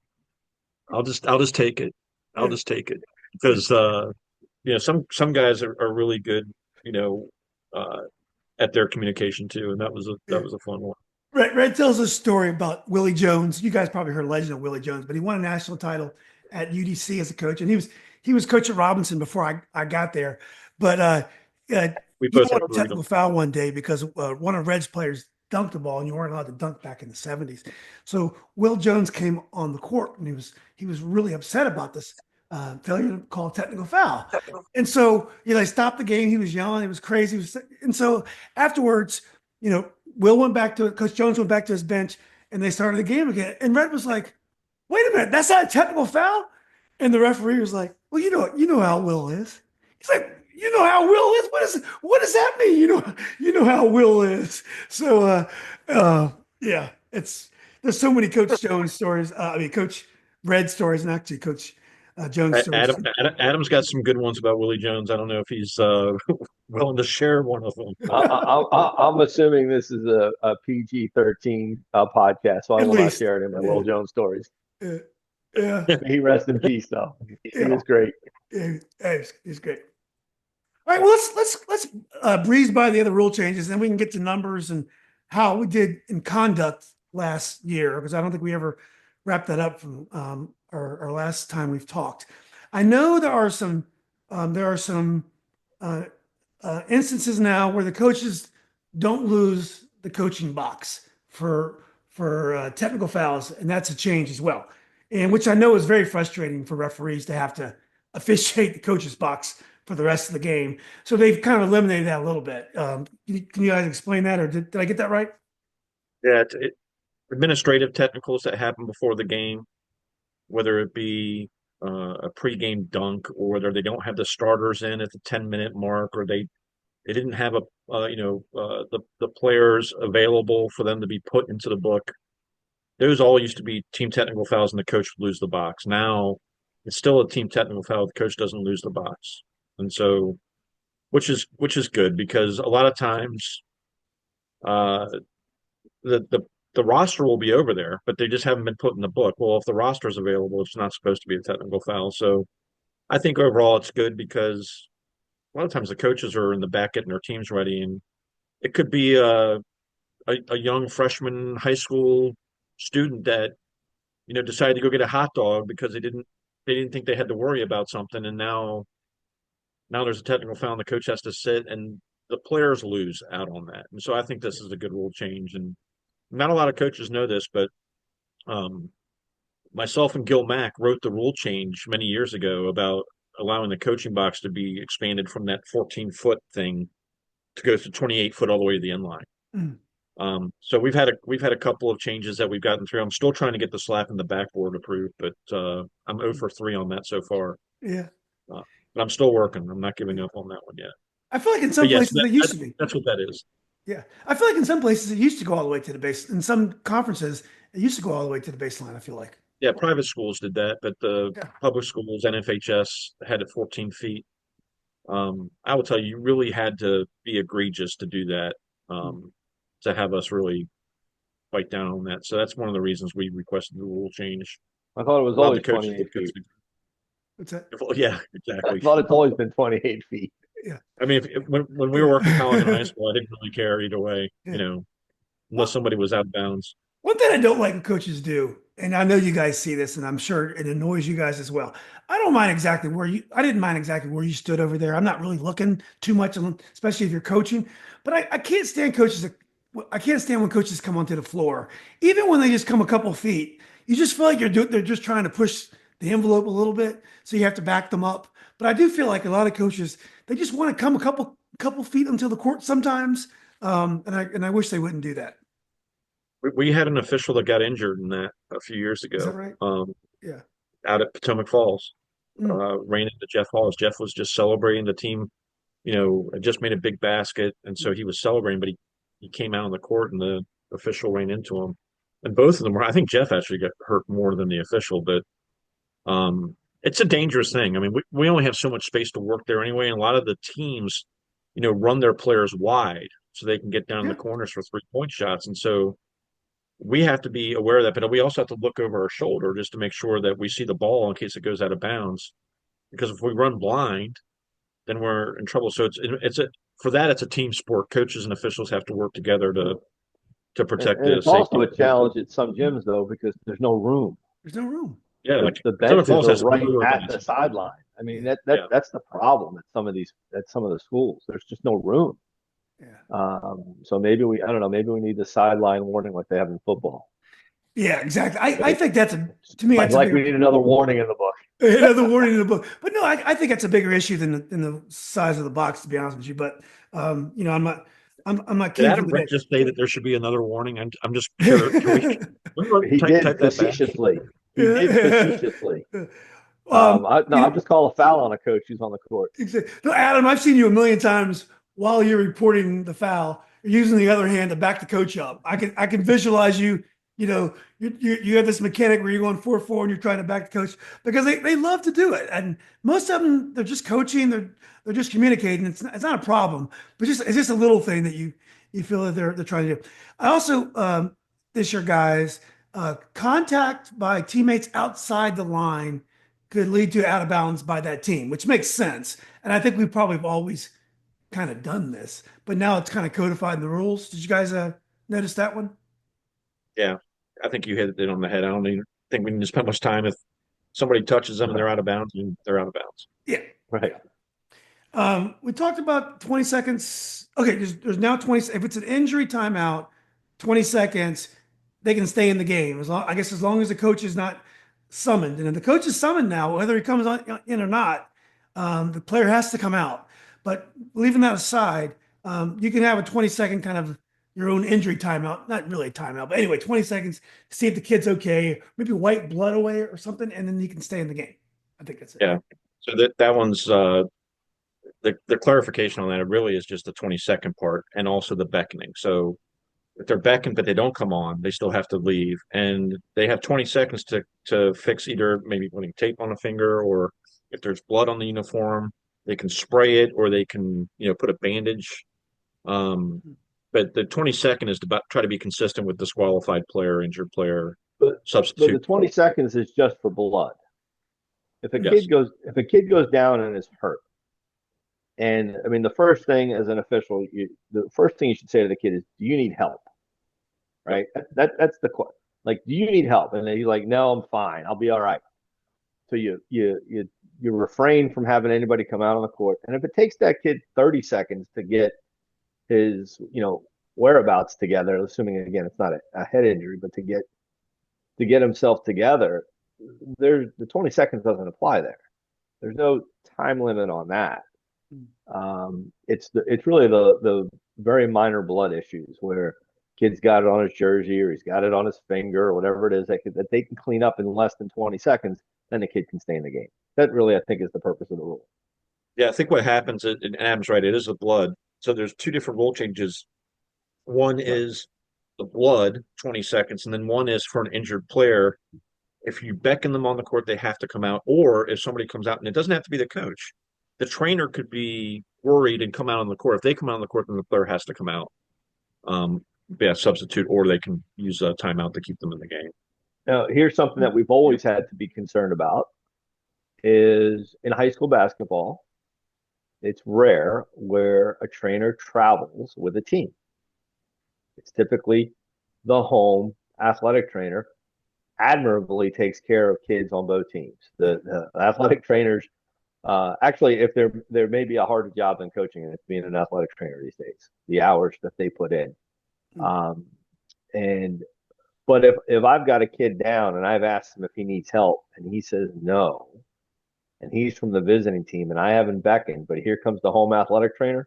Speaker 3: I'll just take it. I'll just take it because some guys are really good, you know, uh, at their communication too, and that was a fun one.
Speaker 1: Red tells a story about Willie Jones. You guys probably heard legend of Willie Jones, but he won a national title at UDC as a coach, and he was coach at Robinson before I got there. But
Speaker 3: We
Speaker 1: he
Speaker 3: both
Speaker 1: won
Speaker 3: had
Speaker 1: a technical foul one day because one of Red's players dunked the ball, and you weren't allowed to dunk back in the 70s. So Will Jones came on the court, and he was really upset about this failure to call a technical foul. And so they stopped the game. He was yelling. It was crazy. And so afterwards, Will went back to it. Coach Jones went back to his bench, and they started the game again. And Red was like, "Wait a minute, that's not a technical foul." And the referee was like, "Well, you know how Will is." He's like, "You know how Will is? What does that mean? You know how Will is." So, yeah, there's so many Coach Jones stories. Coach Red stories, and actually Coach Jones stories.
Speaker 3: Adam's got some good ones about Willie Jones. I don't know if he's willing to share one of them.
Speaker 2: I'm assuming this is a PG-13 podcast, so I
Speaker 1: At
Speaker 2: will not
Speaker 1: least.
Speaker 2: share any of my Will Jones stories.
Speaker 1: Yeah, yeah,
Speaker 2: May he rest in peace, though. He
Speaker 1: Yeah.
Speaker 2: was great.
Speaker 1: yeah, he's great. All right, well, let's breeze by the other rule changes, and then we can get to numbers and how we did in conduct last year, because I don't think we ever wrapped that up from our last time we've talked. I know there are some uh, instances now where the coaches don't lose the coaching box for technical fouls, and that's a change as well, and which I know is very frustrating for referees to have to officiate the coach's box for the rest of the game. So they've kind of eliminated that a little bit. Can you guys explain that, or did I get that right?
Speaker 3: Yeah, administrative technicals that happen before the game, whether it be a pregame dunk or whether they don't have the starters in at the 10-minute mark, or they didn't have the players available for them to be put into the book. Those all used to be team technical fouls, and the coach would lose the box. Now it's still a team technical foul. The coach doesn't lose the box, and so which is good, because a lot of times uh, the roster will be over there, but they just haven't been put in the book. Well, if the roster is available, it's not supposed to be a technical foul. So I think overall it's good, because a lot of times the coaches are in the back getting their teams ready, and it could be a young freshman high school student that decided to go get a hot dog because they didn't think they had to worry about something, and now there's a technical foul, and the coach has to sit, and the players lose out on that. And so I think this is a good rule change, and not a lot of coaches know this, but um, myself and Gil Mack wrote the rule change many years ago about allowing the coaching box to be expanded from that 14-foot thing to go to 28 foot all the way to the end line.
Speaker 1: Mm.
Speaker 3: So we've had a couple of changes that we've gotten through. I'm still trying to get the slap in the backboard approved, but I'm 0 for 3 on that so far.
Speaker 1: Yeah.
Speaker 3: But I'm still working. I'm not giving up on that one yet.
Speaker 1: I feel like in some
Speaker 3: But yes,
Speaker 1: places it used to be.
Speaker 3: that's what that is.
Speaker 1: Yeah. I feel like in some places it used to go all the way to the base. In some conferences, it used to go all the way to the baseline, I feel like.
Speaker 3: Yeah, private schools did that, but the
Speaker 1: Yeah.
Speaker 3: public schools, NFHS, had it 14 feet. I will tell you, you really had to be egregious to do that, to have us really bite down on that. So that's one of the reasons we requested the rule change.
Speaker 2: I thought it was
Speaker 3: Allowed
Speaker 2: always
Speaker 3: the coaches
Speaker 2: 28 feet.
Speaker 1: What's that?
Speaker 3: Yeah,
Speaker 2: I
Speaker 3: exactly.
Speaker 2: thought it's always been 28 feet.
Speaker 1: Yeah.
Speaker 3: I mean, when we were working college and high school, I didn't really care either way,
Speaker 1: Yeah.
Speaker 3: unless somebody was out of bounds.
Speaker 1: One thing I don't like when coaches do, and I know you guys see this, and I'm sure it annoys you guys as well. I didn't mind exactly where you stood over there. I'm not really looking too much, especially if you're coaching. But I can't stand coaches. I can't stand when coaches come onto the floor, even when they just come a couple of feet. You just feel like they're just trying to push the envelope a little bit, so you have to back them up. But I do feel like a lot of coaches, they just want to come a couple feet onto the court sometimes. And I wish they wouldn't do that.
Speaker 3: We had an official that got injured in that a few years
Speaker 1: Is that
Speaker 3: ago,
Speaker 1: right? Yeah.
Speaker 3: out at Potomac Falls,
Speaker 1: Mm.
Speaker 3: ran into Jeff Halls. Jeff was just celebrating. The team, had just made a big basket, and so he was celebrating, but he came out on the court and the official ran into him. And both of them were, I think Jeff actually got hurt more than the official, but it's a dangerous thing. I mean, we only have so much space to work there anyway, and a lot of the teams, run their players wide so they can get down in the
Speaker 1: Yeah.
Speaker 3: corners for 3-point shots. And so we have to be aware of that, but we also have to look over our shoulder just to make sure that we see the ball in case it goes out of bounds. Because if we run blind, then we're in trouble. So it's a team sport. Coaches and officials have to work together to protect
Speaker 2: And
Speaker 3: the
Speaker 2: it's also
Speaker 3: safety.
Speaker 2: a challenge at some gyms though because there's no room.
Speaker 1: There's no room.
Speaker 3: Yeah,
Speaker 2: The,
Speaker 3: like
Speaker 2: the
Speaker 3: Potomac
Speaker 2: benches
Speaker 3: Falls
Speaker 2: are
Speaker 3: has
Speaker 2: right
Speaker 3: blue
Speaker 2: at
Speaker 3: ribbons.
Speaker 2: the sideline. I mean
Speaker 3: Yeah.
Speaker 2: that's the problem at some of the schools. There's just no room.
Speaker 1: Yeah.
Speaker 2: So I don't know, maybe we need the sideline warning like they have in football.
Speaker 1: Yeah, exactly. I think to me,
Speaker 2: Like
Speaker 1: that's a
Speaker 2: like we
Speaker 1: bigger
Speaker 2: need another warning in the book.
Speaker 1: another warning in the book. But no, I think that's a bigger issue than the size of the box, to be honest with you. But I'm not
Speaker 3: Did
Speaker 1: keen for
Speaker 3: Adam
Speaker 1: the
Speaker 3: Brent
Speaker 1: day.
Speaker 3: just say that there should be another warning? I'm just curious. Can we
Speaker 2: He did
Speaker 3: type that back?
Speaker 2: facetiously. He did
Speaker 1: Yeah.
Speaker 2: facetiously.
Speaker 1: Um,
Speaker 2: No, I just call a foul on a coach who's on the court.
Speaker 1: No, Adam, I've seen you a million times while you're reporting the foul, using the other hand to back the coach up. I can visualize you. You have this mechanic where you're going 4-4 and you're trying to back the coach because they love to do it. And most of them, they're just coaching, they're just communicating. It's not a problem, but it's just a little thing that you feel that they're trying to do. I also this year, guys, contact by teammates outside the line could lead to out of bounds by that team, which makes sense. And I think we probably have always kind of done this, but now it's kind of codified in the rules. Did you guys notice that one?
Speaker 3: Yeah, I think you hit it on the head. I don't even think we need to spend much time if somebody touches them and they're out of bounds, and they're out of bounds.
Speaker 1: Yeah.
Speaker 2: Right.
Speaker 1: We talked about 20 seconds. Okay, there's now 20. If it's an injury timeout, 20 seconds, they can stay in the game. I guess as long as the coach is not summoned. And if the coach is summoned now, whether he comes in or not, the player has to come out. But leaving that aside, you can have a 20-second kind of your own injury timeout. Not really a timeout, but anyway, 20 seconds, see if the kid's okay, maybe wipe blood away or something, and then you can stay in the game. I think that's it.
Speaker 3: Yeah. So that one's the clarification on that. It really is just the 20-second part and also the beckoning. So if they're beckoned but they don't come on, they still have to leave, and they have 20 seconds to fix either maybe putting tape on a finger, or if there's blood on the uniform, they can spray it, or they can put a bandage. Um, but the 22nd is to try to be consistent with disqualified player, injured player,
Speaker 2: But the
Speaker 3: substitute.
Speaker 2: 20 seconds is just for blood.
Speaker 3: Yes.
Speaker 2: If a kid goes down and is hurt, and I mean the first thing as an official, the first thing you should say to the kid is, "Do you need help?" Right? That's the question. Like, do you need help? And he's like, "No, I'm fine. I'll be all right." So you refrain from having anybody come out on the court. And if it takes that kid 30 seconds to get his whereabouts together, assuming again it's not a head injury, but to get himself together, the 20 seconds doesn't apply there. There's no time limit on that. It's really the very minor blood issues where kid's got it on his jersey or he's got it on his finger or whatever it is that they can clean up in less than 20 seconds, then the kid can stay in the game. That really, I think, is the purpose of the rule.
Speaker 3: Yeah, I think what happens, and Adam's right, it is the blood. So there's two different rule changes. One
Speaker 2: Right.
Speaker 3: is the blood, 20 seconds, and then one is for an injured player. If you beckon them on the court, they have to come out. Or if somebody comes out, and it doesn't have to be the coach, the trainer could be worried and come out on the court. If they come out on the court, then the player has to come out, be a substitute, or they can use a timeout to keep them in the game.
Speaker 2: Now, here's something that we've always had to be concerned about is in high school basketball, it's rare where a trainer travels with a team. It's typically the home athletic trainer admirably takes care of kids on both teams. The athletic trainers, actually, if there may be a harder job than coaching, and it's being an athletic trainer these days. The hours that they put in, and but if I've got a kid down and I've asked him if he needs help and he says no, and he's from the visiting team and I haven't beckoned, but here comes the home athletic trainer,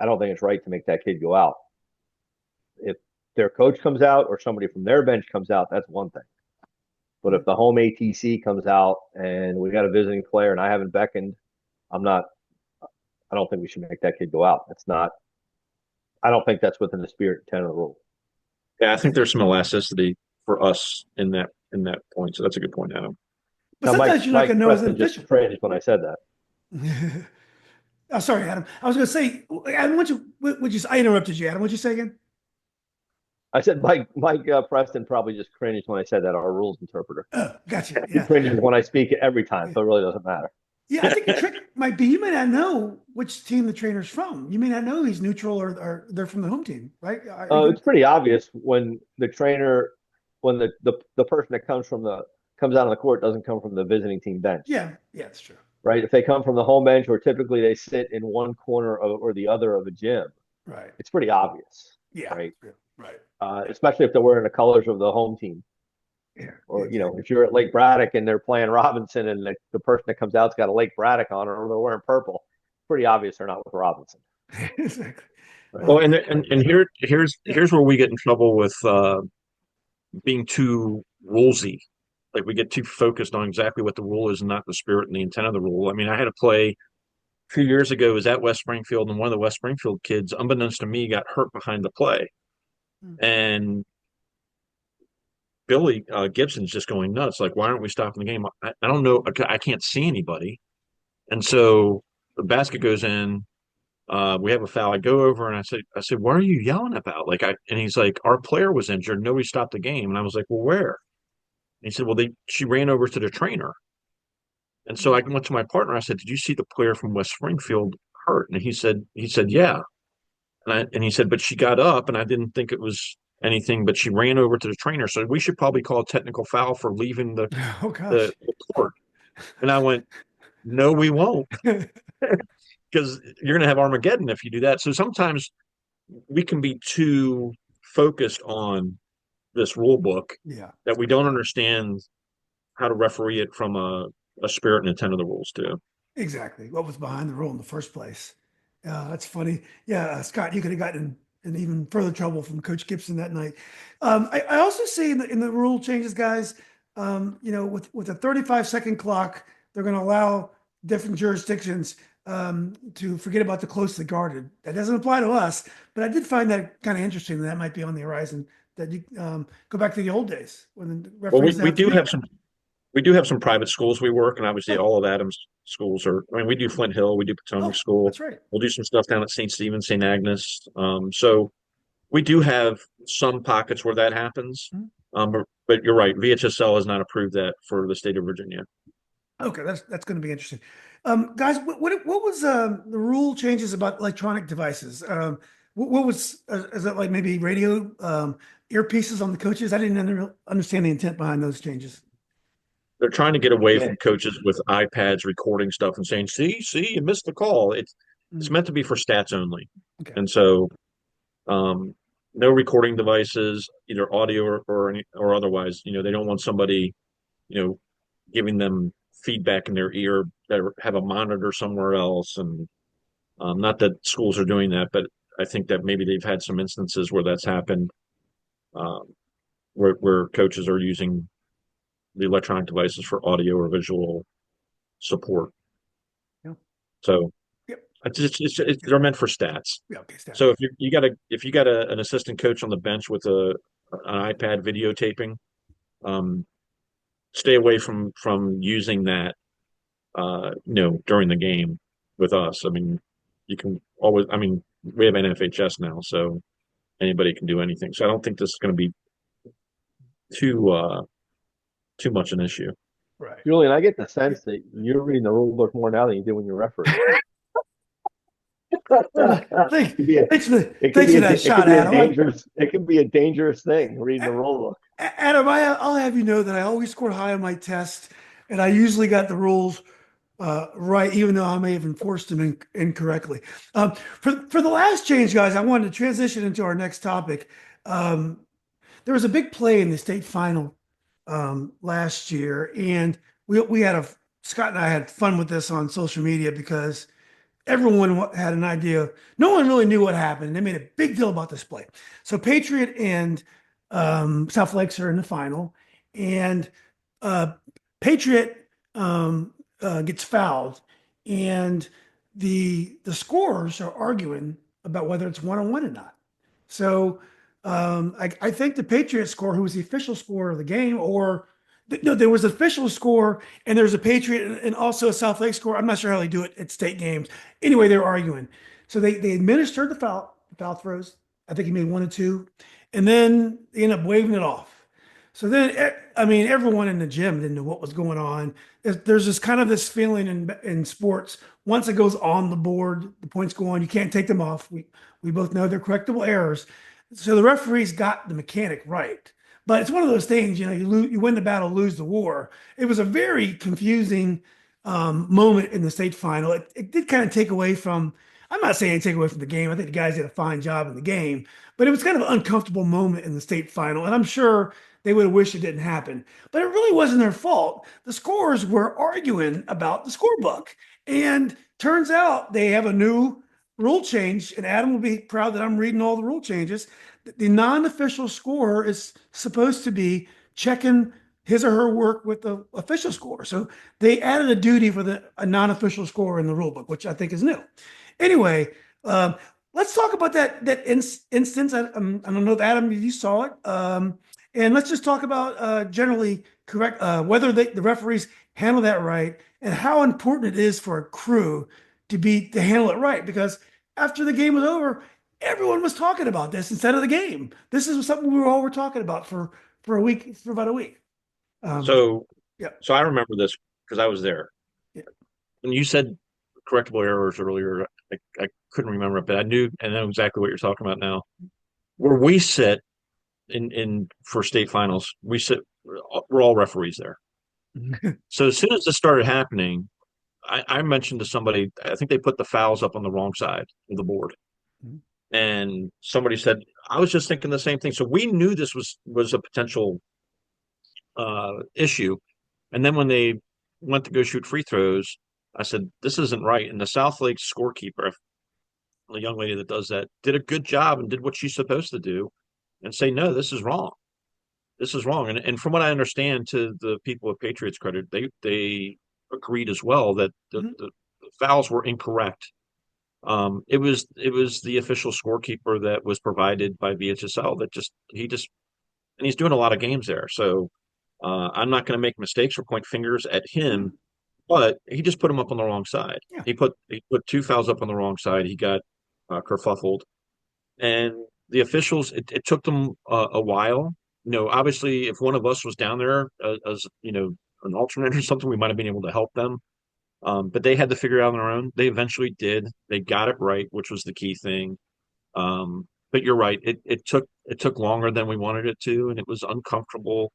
Speaker 2: I don't think it's right to make that kid go out. If their coach comes out or somebody from their bench comes out, that's one thing. But if the home ATC comes out and we got a visiting player and I haven't beckoned, I'm not. I don't think we should make that kid go out. It's not. I don't think that's within the spirit and intent of the rule.
Speaker 3: Yeah, I think there's some elasticity for us in that point. So that's a good point, Adam.
Speaker 1: But
Speaker 2: Now,
Speaker 1: sometimes you're not going to know as an
Speaker 2: Preston just
Speaker 1: official.
Speaker 2: cringed when I said that.
Speaker 1: Oh, sorry, Adam. I was going to say, Adam, I interrupted you, Adam. What'd you say again?
Speaker 2: I said Mike Preston probably just cringed when I said that. Our rules interpreter.
Speaker 1: Oh, gotcha.
Speaker 2: He
Speaker 1: Yeah.
Speaker 2: cringes when I speak every time, so it really doesn't matter.
Speaker 1: Yeah, I think the trick might be you may not know which team the trainer's from. You may not know he's neutral or they're from the home team, right?
Speaker 2: It's pretty obvious when the trainer, when the person that comes out on the court doesn't come from the visiting team bench.
Speaker 1: Yeah, it's true.
Speaker 2: Right. If they come from the home bench, or typically they sit in one corner or the other of a gym,
Speaker 1: Right.
Speaker 2: it's pretty obvious.
Speaker 1: Yeah.
Speaker 2: Right.
Speaker 1: Right.
Speaker 2: Especially if they're wearing the colors of the home team.
Speaker 1: Yeah.
Speaker 2: Or, if you're at Lake Braddock and they're playing Robinson and the person that comes out's got a Lake Braddock on, or they're wearing purple, pretty obvious they're not with Robinson.
Speaker 1: Exactly.
Speaker 2: Right.
Speaker 3: Well, and here's where we get in trouble with being too rulesy. Like we get too focused on exactly what the rule is and not the spirit and the intent of the rule. I mean, I had a play a few years ago, was at West Springfield, and one of the West Springfield kids, unbeknownst to me, got hurt behind the play. And Billy Gibson's just going nuts. Like, why aren't we stopping the game? I don't know. I can't see anybody. And so the basket goes in. We have a foul. I go over and I said, what are you yelling about? And he's like, our player was injured. Nobody stopped the game. And I was like, well, where? And he said, well, she ran over to the trainer. And so I went to my partner. I said, did you see the player from West Springfield hurt? And he said, yeah. And he said, but she got up and I didn't think it was anything, but she ran over to the trainer. So we should probably call a technical foul for leaving the court. And I went, no, we won't. Because you're going to have Armageddon if you do that. So sometimes we can be too focused on this rule book that we don't understand how to referee it from a spirit and intent of the rules too.
Speaker 1: Exactly. What was behind the rule in the first place? That's funny. Yeah, Scott, you could have gotten in even further trouble from Coach Gibson that night. I also see in the rule changes, guys, with a 35-second clock, they're going to allow different jurisdictions to forget about the closely guarded. That doesn't apply to us, but I did find that kind of interesting. That might be on the horizon. That you go back to the old days when the referees.
Speaker 3: Well, we do have some private schools we work, and obviously all of Adams schools are. I mean, we do Flint Hill, we do Potomac School.
Speaker 1: That's right.
Speaker 3: We'll do some stuff down at St. Stephen's, St. Agnes. So we do have some pockets where that happens. But you're right. VHSL has not approved that for the state of Virginia.
Speaker 1: Okay, that's going to be interesting. Guys, what was the rule changes about electronic devices? What was is that like maybe radio earpieces on the coaches? I didn't understand the intent behind those changes.
Speaker 3: They're trying to get away from coaches with iPads recording stuff and saying, see, you missed the call. It's meant to be for stats only. Okay. And so no recording devices, either audio or otherwise. They don't want somebody, giving them feedback in their ear that have a monitor somewhere else. And not that schools are doing that, but I think that maybe they've had some instances where that's happened, where coaches are using the electronic devices for audio or visual support. Yeah. So they're meant for stats.
Speaker 1: Yeah, okay, stats.
Speaker 3: So if you got an assistant coach on the bench with an iPad videotaping, stay away from using that during the game with us. I mean, you can always. I mean, we have NFHS now, so anybody can do anything. So I don't think this is going to be too much an issue.
Speaker 2: Right. Julian, I get the sense that you're reading the rule book more now than you did when you refereed.
Speaker 1: Thanks for that shot, Adam.
Speaker 2: It can be a dangerous thing, reading the rule book.
Speaker 1: Adam, I'll have you know that I always scored high on my test, and I usually got the rules right, even though I may have enforced them incorrectly. For the last change, guys, I wanted to transition into our next topic. There was a big play in the state final last year, and we had Scott and I had fun with this on social media because everyone had an idea. No one really knew what happened. They made a big deal about this play. So Patriot and South Lakes are in the final, and uh, Patriot gets fouled, and the scorers are arguing about whether it's 1-on-1 or not. So I think the Patriot score, who was the official scorer of the game, or no, there was an official score and there's a Patriot and also a South Lake score. I'm not sure how they do it at state games. Anyway, they were arguing. So they administered the foul throws. I think he made 1 and 2, and then they ended up waving it off. So then, I mean, everyone in the gym didn't know what was going on. There's this kind of this feeling in sports. Once it goes on the board, the points go on. You can't take them off. We both know they're correctable errors. So the referees got the mechanic right. But it's one of those things, you win the battle, lose the war. It was a very confusing moment in the state final. It did kind of take away from, I'm not saying take away from the game. I think the guys did a fine job in the game, but it was kind of an uncomfortable moment in the state final. And I'm sure they would have wished it didn't happen. But it really wasn't their fault. The scorers were arguing about the scorebook. And turns out they have a new rule change, and Adam will be proud that I'm reading all the rule changes. The non-official scorer is supposed to be checking his or her work with the official score. So they added a duty for a non-official scorer in the rule book, which I think is new. Anyway, let's talk about that instance. I don't know if Adam, you saw it. And let's just talk about generally correct whether the referees handle that right and how important it is for a crew to handle it right. Because after the game was over, everyone was talking about this instead of the game. This is something we were talking about for about a week.
Speaker 3: So,
Speaker 1: Yeah.
Speaker 3: so I remember this because I was there.
Speaker 1: Yeah.
Speaker 3: When you said correctable errors earlier, I couldn't remember it, but I knew and know exactly what you're talking about now. Where we sit in for state finals, we're all referees there. So as soon as this started happening, I mentioned to somebody, I think they put the fouls up on the wrong side of the board. And somebody said, I was just thinking the same thing. So we knew this was a potential issue. And then when they went to go shoot free throws, I said, this isn't right. And the South Lake scorekeeper, the young lady that does that, did a good job and did what she's supposed to do and say, no, this is wrong. This is wrong. And from what I understand, to the people of Patriots credit, they agreed as well that the fouls were incorrect. It was the official scorekeeper that was provided by VHSL that and he's doing a lot of games there. So I'm not going to make mistakes or point fingers at him, but he just put him up on the wrong side.
Speaker 1: Yeah.
Speaker 3: He put 2 fouls up on the wrong side. He got kerfuffled, and the officials. It took them a while. Obviously, if one of us was down there as an alternate or something, we might have been able to help them. But they had to figure it out on their own. They eventually did. They got it right, which was the key thing. But you're right. It took longer than we wanted it to, and it was uncomfortable.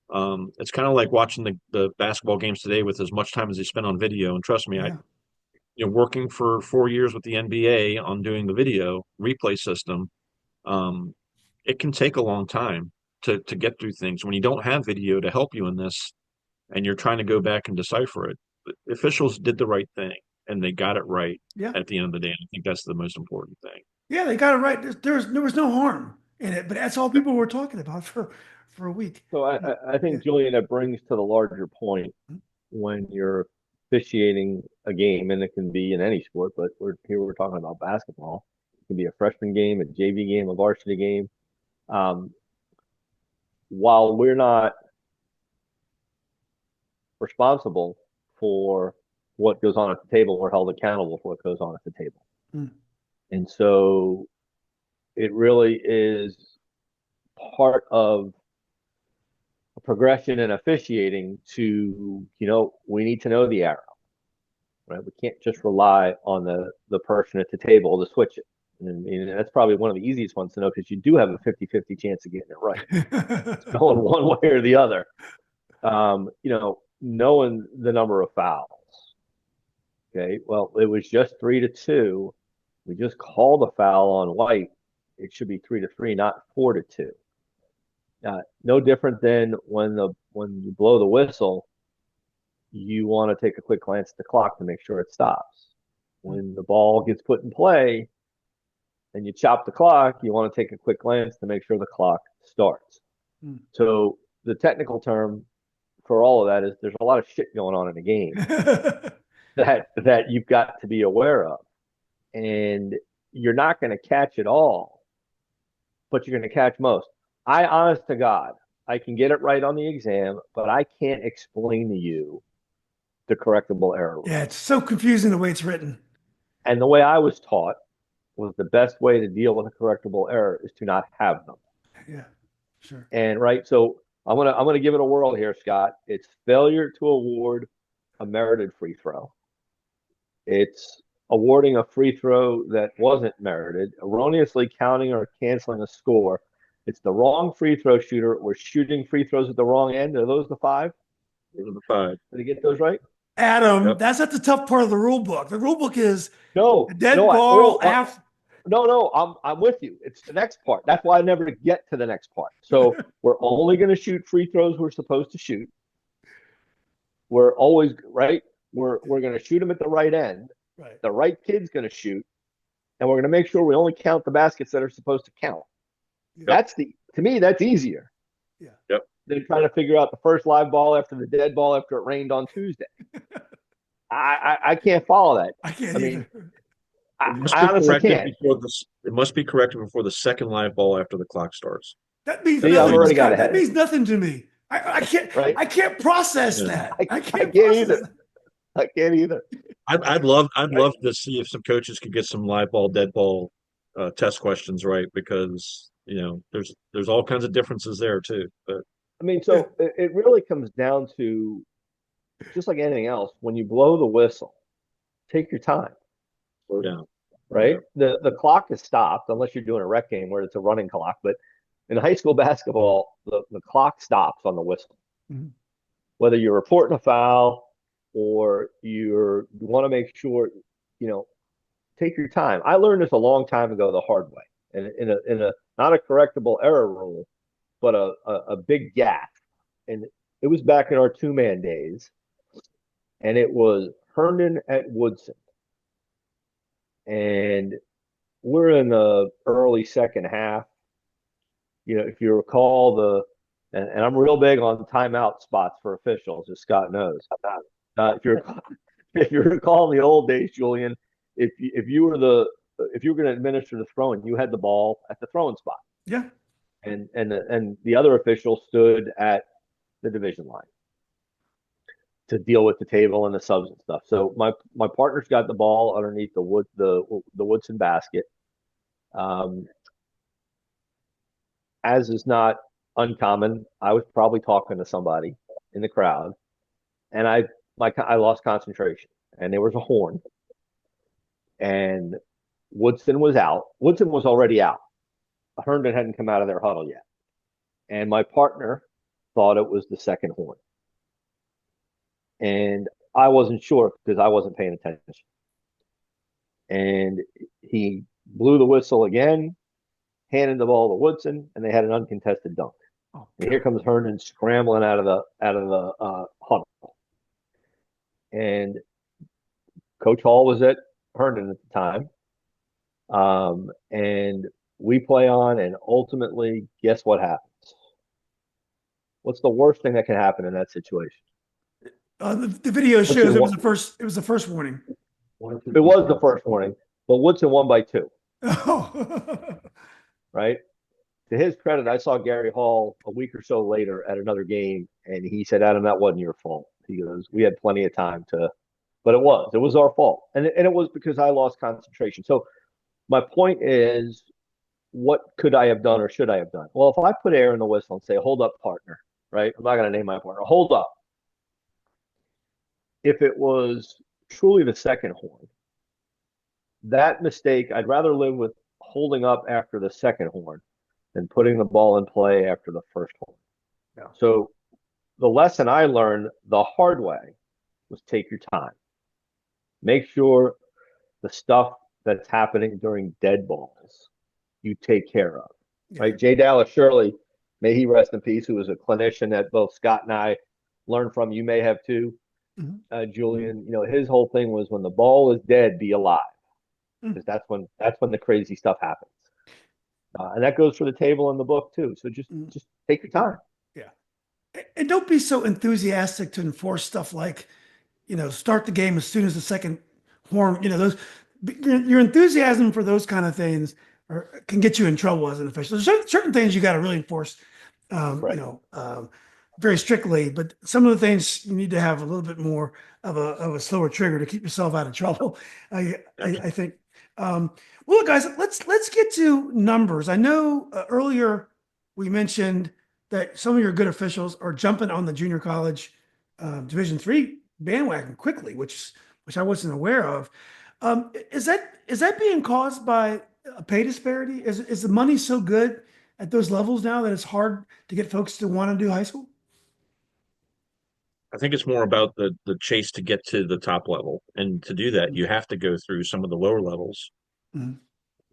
Speaker 3: It's kind of like watching the basketball games today with as much time as they spend on video. And trust me,
Speaker 1: Yeah.
Speaker 3: working for 4 years with the NBA on doing the video replay system, it can take a long time to get through things when you don't have video to help you in this, and you're trying to go back and decipher it. The officials did the right thing, and they got it right
Speaker 1: Yeah.
Speaker 3: at the end of the day. And I think that's the most important thing.
Speaker 1: Yeah, they got it right. There was no harm in it, but that's all people were talking about for a week.
Speaker 2: So I think, Julian, that brings to the larger point when you're officiating a game, and it can be in any sport, but we're talking about basketball. It can be a freshman game, a JV game, a varsity game. While we're not responsible for what goes on at the table, we're held accountable for what goes on at the table. And so it really is part of a progression in officiating to, we need to know the arrow, right? We can't just rely on the person at the table to switch it. And that's probably one of the easiest ones to know because you do have a 50-50 chance of getting it right. It's going one way or the other. Knowing the number of fouls. Okay, well, it was just 3-2. We just called a foul on White. It should be 3-3, not 4-2. No different than when you blow the whistle, you want to take a quick glance at the clock to make sure it stops. when the ball gets put in play and you chop the clock, you want to take a quick glance to make sure the clock starts.
Speaker 1: Mm.
Speaker 2: So the technical term for all of that is there's a lot of shit going on in the game that you've got to be aware of. And you're not going to catch it all, but you're going to catch most. Honest to God, I can get it right on the exam, but I can't explain to you the correctable error rule.
Speaker 1: Yeah, it's so confusing the way it's written.
Speaker 2: And the way I was taught was the best way to deal with a correctable error is to not have them.
Speaker 1: Yeah, sure.
Speaker 2: And right, so I'm gonna give it a whirl here, Scott. It's failure to award a merited free throw. It's awarding a free throw that wasn't merited, erroneously counting or canceling a score. It's the wrong free throw shooter or shooting free throws at the wrong end. Are those the five?
Speaker 3: Those are the five.
Speaker 2: Did I get those right?
Speaker 1: Adam,
Speaker 3: Yep.
Speaker 1: that's not the tough part of the rule book. The rule book is
Speaker 2: No,
Speaker 1: a dead
Speaker 2: no,
Speaker 1: ball after.
Speaker 2: no, I'm with you. It's the next part. That's why I never get to the next part. So we're only going to shoot free throws we're supposed to shoot. We're always right. We're going to shoot them at the right end.
Speaker 1: Right.
Speaker 2: The right kid's going to shoot, and we're going to make sure we only count the baskets that are supposed to count.
Speaker 1: Yep.
Speaker 2: To me, that's easier.
Speaker 1: Yeah.
Speaker 3: Yep.
Speaker 2: Than trying to figure out the first live ball after the dead ball after it rained on Tuesday. I can't follow that.
Speaker 1: I can't
Speaker 2: I mean,
Speaker 1: either.
Speaker 2: I honestly can't.
Speaker 3: It must be corrected before the second live ball after the clock starts.
Speaker 1: That means
Speaker 2: See, I've
Speaker 1: nothing.
Speaker 2: already got
Speaker 1: Scott.
Speaker 2: ahead.
Speaker 1: That means nothing to me. I can't.
Speaker 2: Right?
Speaker 1: I can't process
Speaker 3: Yeah.
Speaker 1: that.
Speaker 2: I
Speaker 1: can't
Speaker 2: can't
Speaker 1: process
Speaker 2: either.
Speaker 1: that.
Speaker 2: I can't either.
Speaker 3: I'd love to see if some coaches could get some live ball, dead ball test questions right, because there's all kinds of differences there too. But
Speaker 2: I mean, so it really comes down to just like anything else. When you blow the whistle, take your time.
Speaker 3: slow down.
Speaker 2: Right? The clock is stopped unless you're doing a rec game where it's a running clock. But in high school basketball, the clock stops on the whistle.
Speaker 1: Mhm.
Speaker 2: Whether you're reporting a foul or you want to make sure, take your time. I learned this a long time ago the hard way, and in a not a correctable error rule, but a big gap. And it was back in our two-man days, and it was Herndon at Woodson. And we're in the early second half. If you recall and I'm real big on timeout spots for officials, as Scott knows. If you recall in the old days, Julian, if you were going to administer the throwing, you had the ball at the throwing spot.
Speaker 1: Yeah.
Speaker 2: And the other official stood at the division line to deal with the table and the subs and stuff. So my partner's got the ball underneath the Woodson basket. As is not uncommon, I was probably talking to somebody in the crowd, and I lost concentration, and there was a horn, and Woodson was out. Woodson was already out. Herndon hadn't come out of their huddle yet, and my partner thought it was the second horn, and I wasn't sure because I wasn't paying attention. And he blew the whistle again, handed the ball to Woodson, and they had an uncontested dunk.
Speaker 1: Oh,
Speaker 2: and here comes Herndon scrambling out of the huddle, and Coach Hall was at Herndon at the time, and we play on, and ultimately, guess what happens? What's the worst thing that can happen in that situation?
Speaker 1: The video shows it was the first. It was the first warning.
Speaker 2: It was the first warning, but Woodson won by 2.
Speaker 1: Oh.
Speaker 2: Right? To his credit, I saw Gary Hall a week or so later at another game, and he said, "Adam, that wasn't your fault." He goes, "We had plenty of time to," but it was our fault, and it was because I lost concentration. So my point is, what could I have done or should I have done? Well, if I put air in the whistle and say, "Hold up, partner," right? I'm not going to name my partner. Hold up. If it was truly the second horn, that mistake, I'd rather live with holding up after the second horn than putting the ball in play after the first horn.
Speaker 1: Yeah.
Speaker 2: So the lesson I learned the hard way was take your time. Make sure the stuff that's happening during dead balls you take care of.
Speaker 1: Yeah.
Speaker 2: Right? Jay Dallas Shirley, may he rest in peace, who was a clinician that both Scott and I learned from, you may have too.
Speaker 1: Mhm.
Speaker 2: Julian, his whole thing was when the ball is dead, be alive,
Speaker 1: Mm.
Speaker 2: because that's when the crazy stuff happens. And that goes for the table in the book too. So just
Speaker 1: Mm.
Speaker 2: just take your time.
Speaker 1: Yeah. And don't be so enthusiastic to enforce stuff like, start the game as soon as the second horn, those your enthusiasm for those kind of things can get you in trouble as an official. There's certain things you got to really enforce,
Speaker 2: Right.
Speaker 1: very strictly, but some of the things you need to have a little bit more of a slower trigger to keep yourself out of trouble. I think. Well, look, guys, let's get to numbers. I know earlier we mentioned that some of your good officials are jumping on the junior college Division III bandwagon quickly, which I wasn't aware of. Is that being caused by a pay disparity? Is the money so good at those levels now that it's hard to get folks to want to do high school?
Speaker 3: I think it's more about the chase to get to the top level, and to do that, you have to go through some of the lower levels.
Speaker 1: Mhm.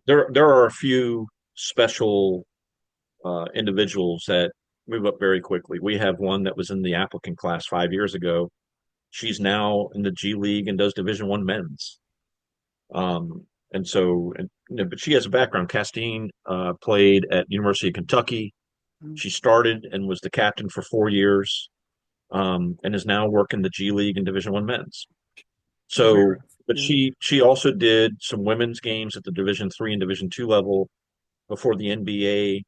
Speaker 3: There are a few special individuals that move up very quickly. We have one that was in the applicant class 5 years ago. She's now in the G League and does Division I men's. But she has a background. Castine played at University of Kentucky.
Speaker 1: Mhm.
Speaker 3: She started and was the captain for 4 years, and is now working the G League and Division I men's.
Speaker 1: Very,
Speaker 3: So, but
Speaker 1: yeah.
Speaker 3: she also did some women's games at the Division III and Division II level before the NBA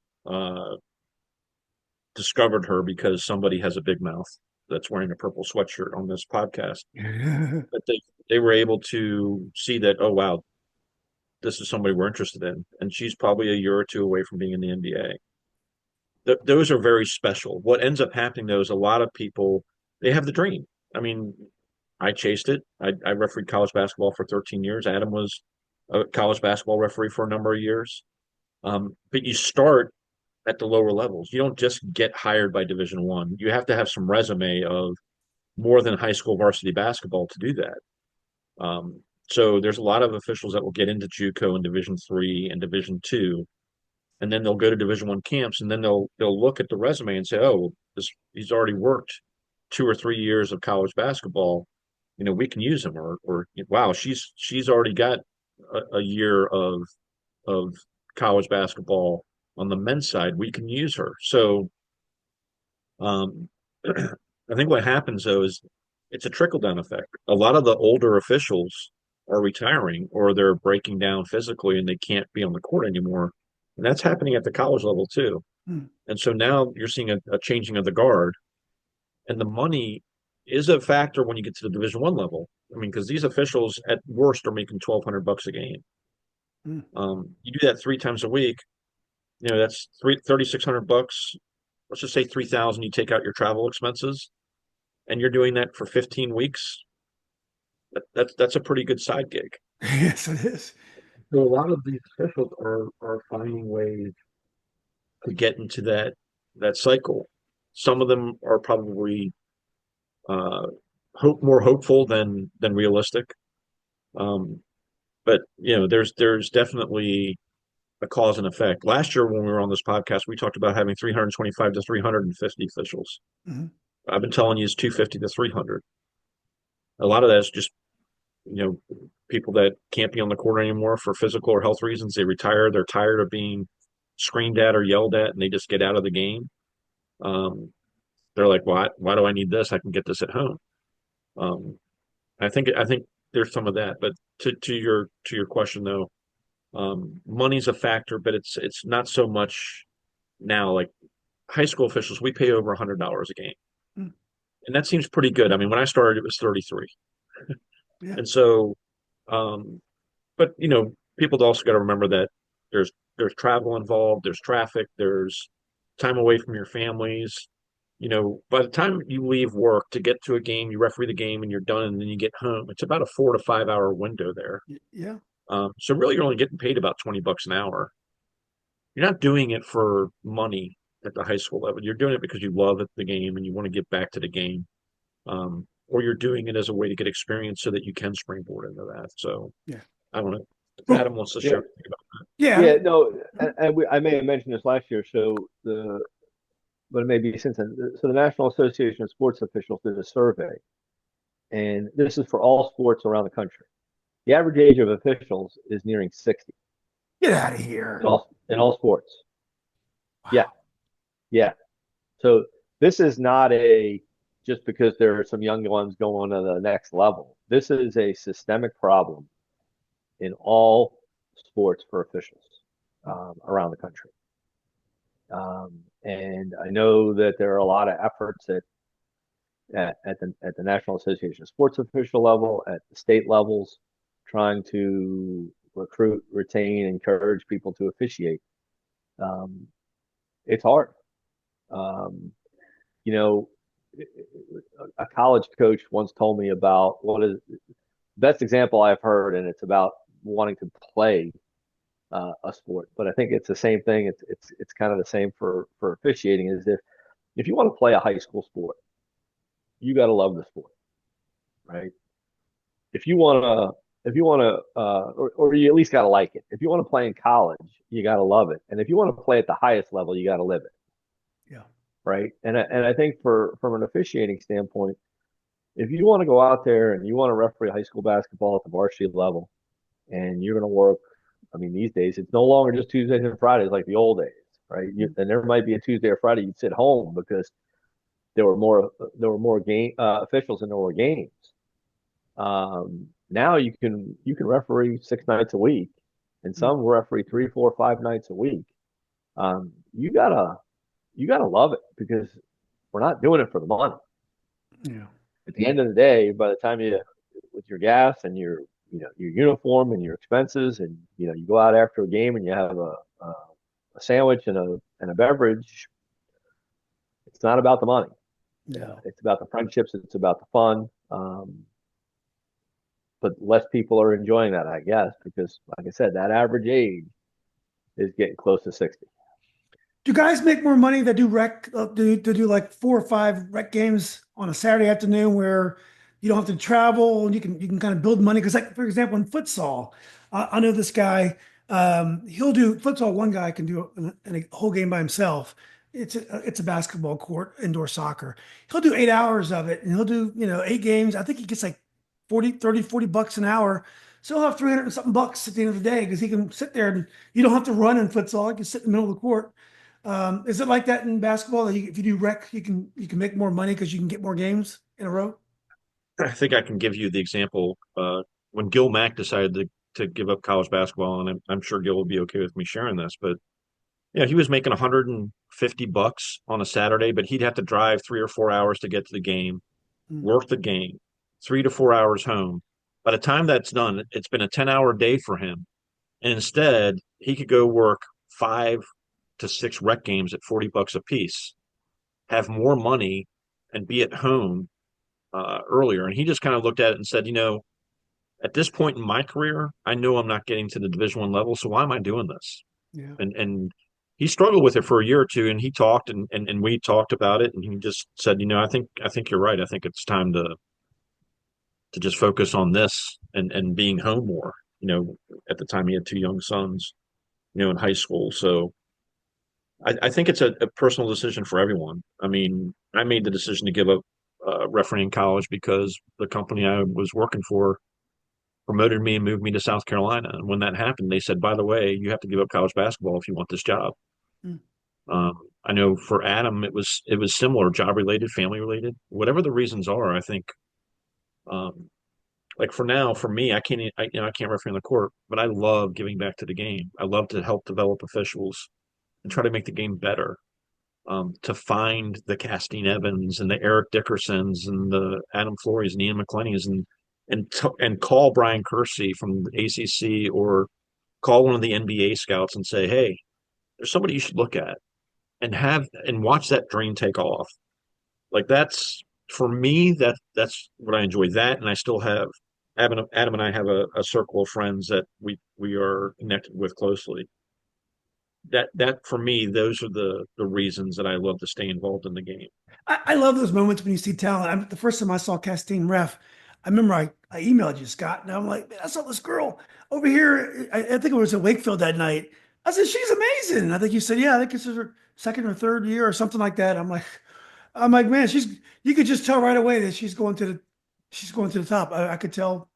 Speaker 3: discovered her, because somebody has a big mouth that's wearing a purple sweatshirt on this podcast. But they were able to see that, oh wow, this is somebody we're interested in, and she's probably a year or two away from being in the NBA. Those are very special. What ends up happening though is a lot of people, they have the dream. I mean, I chased it. I refereed college basketball for 13 years. Adam was a college basketball referee for a number of years. But you start at the lower levels. You don't just get hired by Division I. You have to have some resume of more than high school varsity basketball to do that. So there's a lot of officials that will get into JUCO and Division III and Division II, and then they'll go to Division I camps, and then they'll look at the resume and say, oh, he's already worked 2 or 3 years of college basketball. We can use him. Or wow, she's already got a year of college basketball on the men's side. We can use her. So um, I think what happens though is it's a trickle down effect. A lot of the older officials are retiring, or they're breaking down physically and they can't be on the court anymore. And that's happening at the college level too.
Speaker 1: Hmm.
Speaker 3: And so now you're seeing a changing of the guard, and the money is a factor when you get to the Division I level. I mean, because these officials at worst are making $1,200 a game.
Speaker 1: Hmm.
Speaker 3: You do that 3 times a week, that's 3,600 bucks. Let's just say 3,000. You take out your travel expenses, and you're doing that for 15 weeks. That's a pretty good side gig.
Speaker 1: Yes, it is.
Speaker 3: So a lot of these officials are finding ways to get into that cycle. Some of them are probably uh, more hopeful than realistic. Um, but there's definitely a cause and effect. Last year when we were on this podcast, we talked about having 325 to 350 officials.
Speaker 1: Mhm.
Speaker 3: I've been telling you it's 250 to 300. A lot of that is just you know people that can't be on the court anymore for physical or health reasons. They retire. They're tired of being screamed at or yelled at, and they just get out of the game. They're like, why do I need this? I can get this at home. Um, I think there's some of that. But to your question though, money's a factor, but it's not so much now. Like high school officials, we pay over $100 a game,
Speaker 1: Mm.
Speaker 3: and that seems pretty good. I mean, when I started, it was 33,
Speaker 1: Yeah.
Speaker 3: and so, um, but people also got to remember that there's travel involved, there's traffic, there's time away from your families. By the time you leave work to get to a game, you referee the game and you're done, and then you get home. It's about a 4 to 5 hour window there.
Speaker 1: Yeah.
Speaker 3: So really, you're only getting paid about $20 an hour. You're not doing it for money at the high school level. You're doing it because you love the game and you want to get back to the game. Or you're doing it as a way to get experience so that you can springboard into that. So
Speaker 1: Yeah.
Speaker 3: I don't know if
Speaker 1: Well,
Speaker 3: Adam wants to
Speaker 2: Yeah,
Speaker 3: share anything about
Speaker 1: yeah.
Speaker 2: yeah, no, and I may have mentioned this last year. But it may be since then. So the National Association of Sports Officials did a survey, and this is for all sports around the country. The average age of officials is nearing 60
Speaker 1: Get out of here.
Speaker 2: in all sports. Yeah,
Speaker 1: Wow.
Speaker 2: yeah. So this is not a just because there are some young ones going to the next level. This is a systemic problem in all sports for officials around the country. And I know that there are a lot of efforts at the National Association of Sports official level, at the state levels, trying to recruit, retain, encourage people to officiate. Um, it's hard. Um, you know, a college coach once told me about what is the best example I've heard, and it's about wanting to play a sport. But I think it's the same thing. It's kind of the same for officiating. Is if you want to play a high school sport, you got to love the sport, right? If you want to, if you want to, or you at least got to like it. If you want to play in college, you got to love it, and if you want to play at the highest level, you got to live it,
Speaker 1: Yeah.
Speaker 2: right? And I think from an officiating standpoint, if you want to go out there and you want to referee high school basketball at the varsity level, and you're going to work, I mean, these days it's no longer just Tuesdays and Fridays like the old days, right? And there might be a Tuesday or Friday you'd sit home because there were more game officials and there were games. Now you can referee 6 nights a week, and some referee 3, 4, 5 nights a week. You gotta love it because we're not doing it for the money.
Speaker 1: Yeah.
Speaker 2: At the end of the day, by the time you with your gas and your uniform and your expenses, and you go out after a game and you have a sandwich and a beverage, it's not about the money.
Speaker 1: Yeah.
Speaker 2: It's about the friendships. It's about the fun. But less people are enjoying that, I guess, because, like I said, that average age is getting close to 60.
Speaker 1: Do guys make more money that do rec do like 4 or 5 rec games on a Saturday afternoon where you don't have to travel and you can kind of build money? Because like for example, in futsal, I know this guy. He'll do futsal. One guy can do a whole game by himself. It's a basketball court, indoor soccer. He'll do 8 hours of it, and he'll do 8 games. I think he gets like 40, 30, $40 an hour. So he'll have 300 and something bucks at the end of the day because he can sit there and you don't have to run in futsal. You can sit in the middle of the court. Is it like that in basketball? That if you do rec, you can make more money because you can get more games in a row?
Speaker 3: I think I can give you the example when Gil Mack decided to give up college basketball, and I'm sure Gil will be okay with me sharing this, but yeah, he was making $150 on a Saturday, but he'd have to drive 3 or 4 hours to get to the game,
Speaker 1: Mm.
Speaker 3: work the game, 3 to 4 hours home. By the time that's done, it's been a 10-hour day for him. And instead, he could go work 5 to 6 rec games at $40 a piece, have more money, and be at home earlier. And he just kind of looked at it and said, at this point in my career, I know I'm not getting to the Division I level, so why am I doing this?
Speaker 1: Yeah.
Speaker 3: And he struggled with it for a year or two, and he talked and we talked about it, and he just said, I think you're right. I think it's time to just focus on this and being home more. At the time he had 2 young sons, in high school. So I think it's a personal decision for everyone. I mean, I made the decision to give up refereeing in college because the company I was working for promoted me and moved me to South Carolina. And when that happened, they said, by the way, you have to give up college basketball if you want this job.
Speaker 1: Mm.
Speaker 3: I know for Adam, it was similar, job related, family related, whatever the reasons are. I think, um, like for now, for me, I can't referee in the court, but I love giving back to the game. I love to help develop officials and try to make the game better. To find the Castine Evans and the Eric Dickersons and the Adam Flories and Ian McClennies and call Brian Kersey from the ACC or call one of the NBA scouts and say, hey, there's somebody you should look at and watch that dream take off. Like that's for me that's what I enjoy. That and I still have Adam and I have a circle of friends that we are connected with closely. That for me, those are the reasons that I love to stay involved in the game.
Speaker 1: I love those moments when you see talent. The first time I saw Castine ref, I remember I emailed you, Scott, and I'm like, man, I saw this girl over here. I think it was in Wakefield that night. I said, she's amazing. And I think you said, yeah, I think this is her second or third year or something like that. I'm like, man, you could just tell right away that she's going she's going to the top. I could tell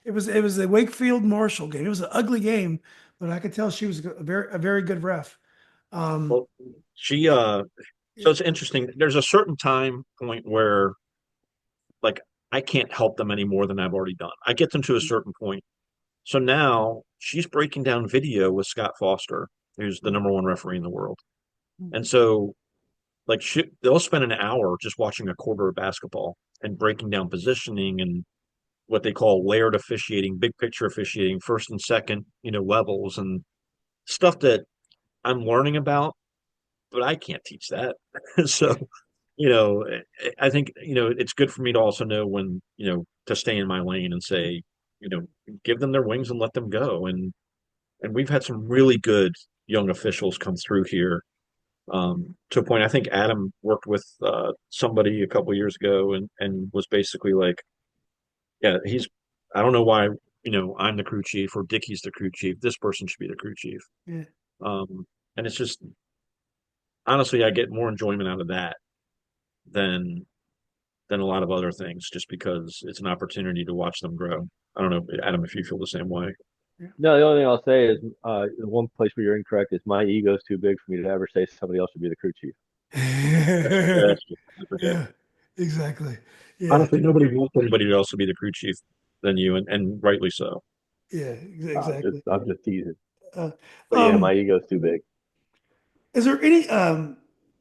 Speaker 1: it was the Wakefield Marshall game. It was an ugly game, but I could tell she was a very good ref. Um,
Speaker 3: Well, she so it's interesting. There's a certain time point where like I can't help them any more than I've already done. I get them to a certain point. So now she's breaking down video with Scott Foster, who's the number one referee in the world. And so like they'll spend an hour just watching a quarter of basketball and breaking down positioning and what they call layered officiating, big picture officiating, first and second, levels and stuff that I'm learning about, but I can't teach that. So, you know, I think, it's good for me to also know when, to stay in my lane and say, you know, give them their wings and let them go. And we've had some really good young officials come through here. To a point, I think Adam worked with somebody a couple years ago and was basically like, yeah, I don't know why, I'm the crew chief or Dickie's the crew chief. This person should be the crew chief.
Speaker 1: yeah.
Speaker 3: And it's just, honestly, I get more enjoyment out of that than a lot of other things, just because it's an opportunity to watch them grow. I don't know, Adam, if you feel the same way.
Speaker 2: No, the only thing I'll say is the one place where you're incorrect is my ego's too big for me to ever say somebody else should be the crew chief.
Speaker 1: Yeah,
Speaker 3: That's
Speaker 1: yeah, exactly. Yeah,
Speaker 3: honestly, nobody wants anybody else to be the crew chief than you, and rightly so.
Speaker 1: yeah,
Speaker 2: I'm just,
Speaker 1: exactly.
Speaker 2: I'm just teasing.
Speaker 1: Uh,
Speaker 2: But yeah,
Speaker 1: um,
Speaker 2: my ego's too big.
Speaker 1: is there any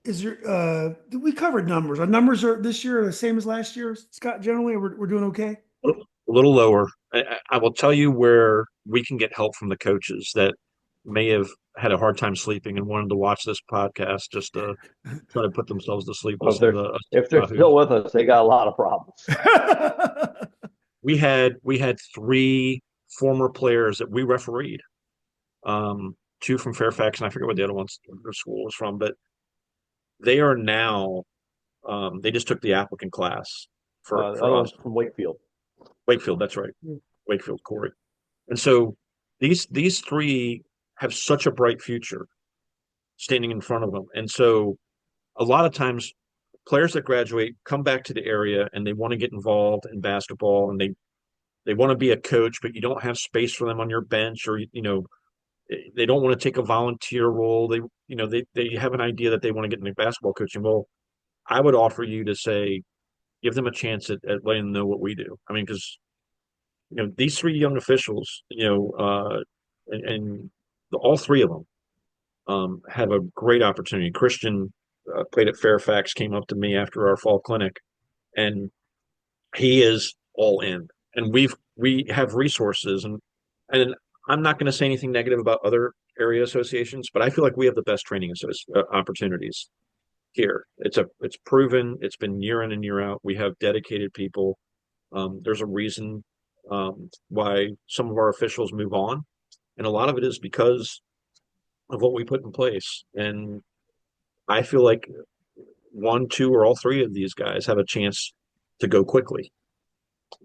Speaker 1: is there we covered numbers? Our numbers are this year are the same as last year, Scott, generally we're doing okay.
Speaker 3: A little lower. I will tell you where we can get help from the coaches that may have had a hard time sleeping and wanted to watch this podcast just to try to put themselves to sleep.
Speaker 2: Well,
Speaker 3: Listen to us
Speaker 2: if they're
Speaker 3: Yahoos.
Speaker 2: still with us, they got a lot of problems.
Speaker 3: We had three former players that we refereed. Two from Fairfax, and I forget what the other one's their school was from, but they are now they just took the applicant class
Speaker 2: The
Speaker 3: for
Speaker 2: other
Speaker 3: us.
Speaker 2: one's from Wakefield.
Speaker 3: Wakefield, that's right. Wakefield, Corey. And so these three have such a bright future standing in front of them. And so a lot of times players that graduate come back to the area and they want to get involved in basketball and they want to be a coach, but you don't have space for them on your bench, or they don't want to take a volunteer role. They have an idea that they want to get into basketball coaching. Well, I would offer you to say give them a chance at letting them know what we do. I mean, because these three young officials, and all three of them have a great opportunity. Christian played at Fairfax, came up to me after our fall clinic, and he is all in. And we have resources, and I'm not going to say anything negative about other area associations, but I feel like we have the best training opportunities here. It's proven. It's been year in and year out. We have dedicated people. There's a reason why some of our officials move on, and a lot of it is because of what we put in place. And I feel like one, two, or all three of these guys have a chance to go quickly.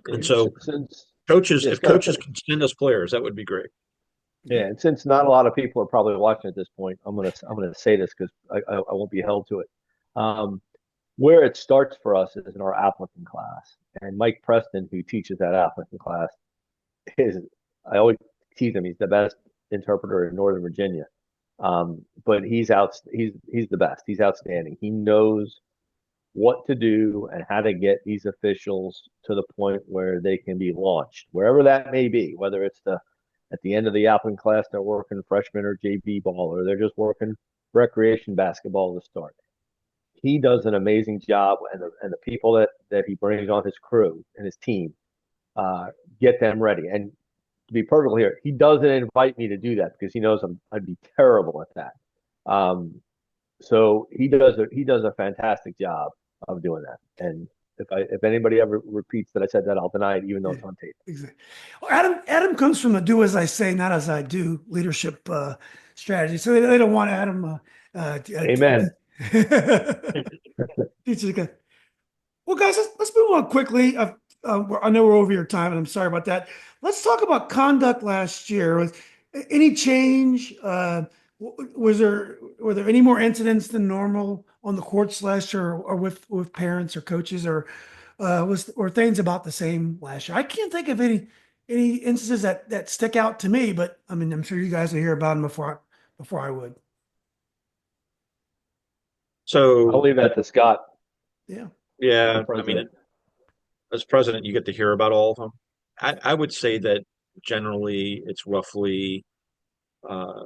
Speaker 3: And so,
Speaker 2: Since
Speaker 3: coaches,
Speaker 2: yeah,
Speaker 3: if
Speaker 2: Scott,
Speaker 3: coaches can send us players, that would be great.
Speaker 2: yeah, and since not a lot of people are probably watching at this point, I'm gonna say this because I won't be held to it. Um, where it starts for us is in our applicant class, and Mike Preston, who teaches that applicant class, is I always tease him. He's the best interpreter in Northern Virginia. But he's out. He's the best. He's outstanding. He knows what to do and how to get these officials to the point where they can be launched, wherever that may be, whether it's at the end of the applicant class, they're working freshman or JV ball, or they're just working recreation basketball to start. He does an amazing job, and the people that he brings on his crew and his team get them ready. And to be perfectly clear, he doesn't invite me to do that because he knows I'd be terrible at that. So he does a fantastic job of doing that. And if anybody ever repeats that I said that, I'll deny it, even though it's on tape.
Speaker 1: Exactly. Well, Adam comes from the do as I say, not as I do leadership strategy. So they don't want Adam.
Speaker 2: Amen.
Speaker 1: Teaches again. Well, guys, let's move on quickly. I know we're over your time, and I'm sorry about that. Let's talk about conduct last year. Was any change? Were there any more incidents than normal on the courts last year, or with parents or coaches, or were things about the same last year. I can't think of any instances that stick out to me, but I mean, I'm sure you guys will hear about them before I would.
Speaker 2: I'll
Speaker 3: So
Speaker 2: leave that to Scott,
Speaker 1: Yeah.
Speaker 2: the
Speaker 3: yeah, I mean,
Speaker 2: president.
Speaker 3: as president, you get to hear about all of them. I would say that generally it's uh,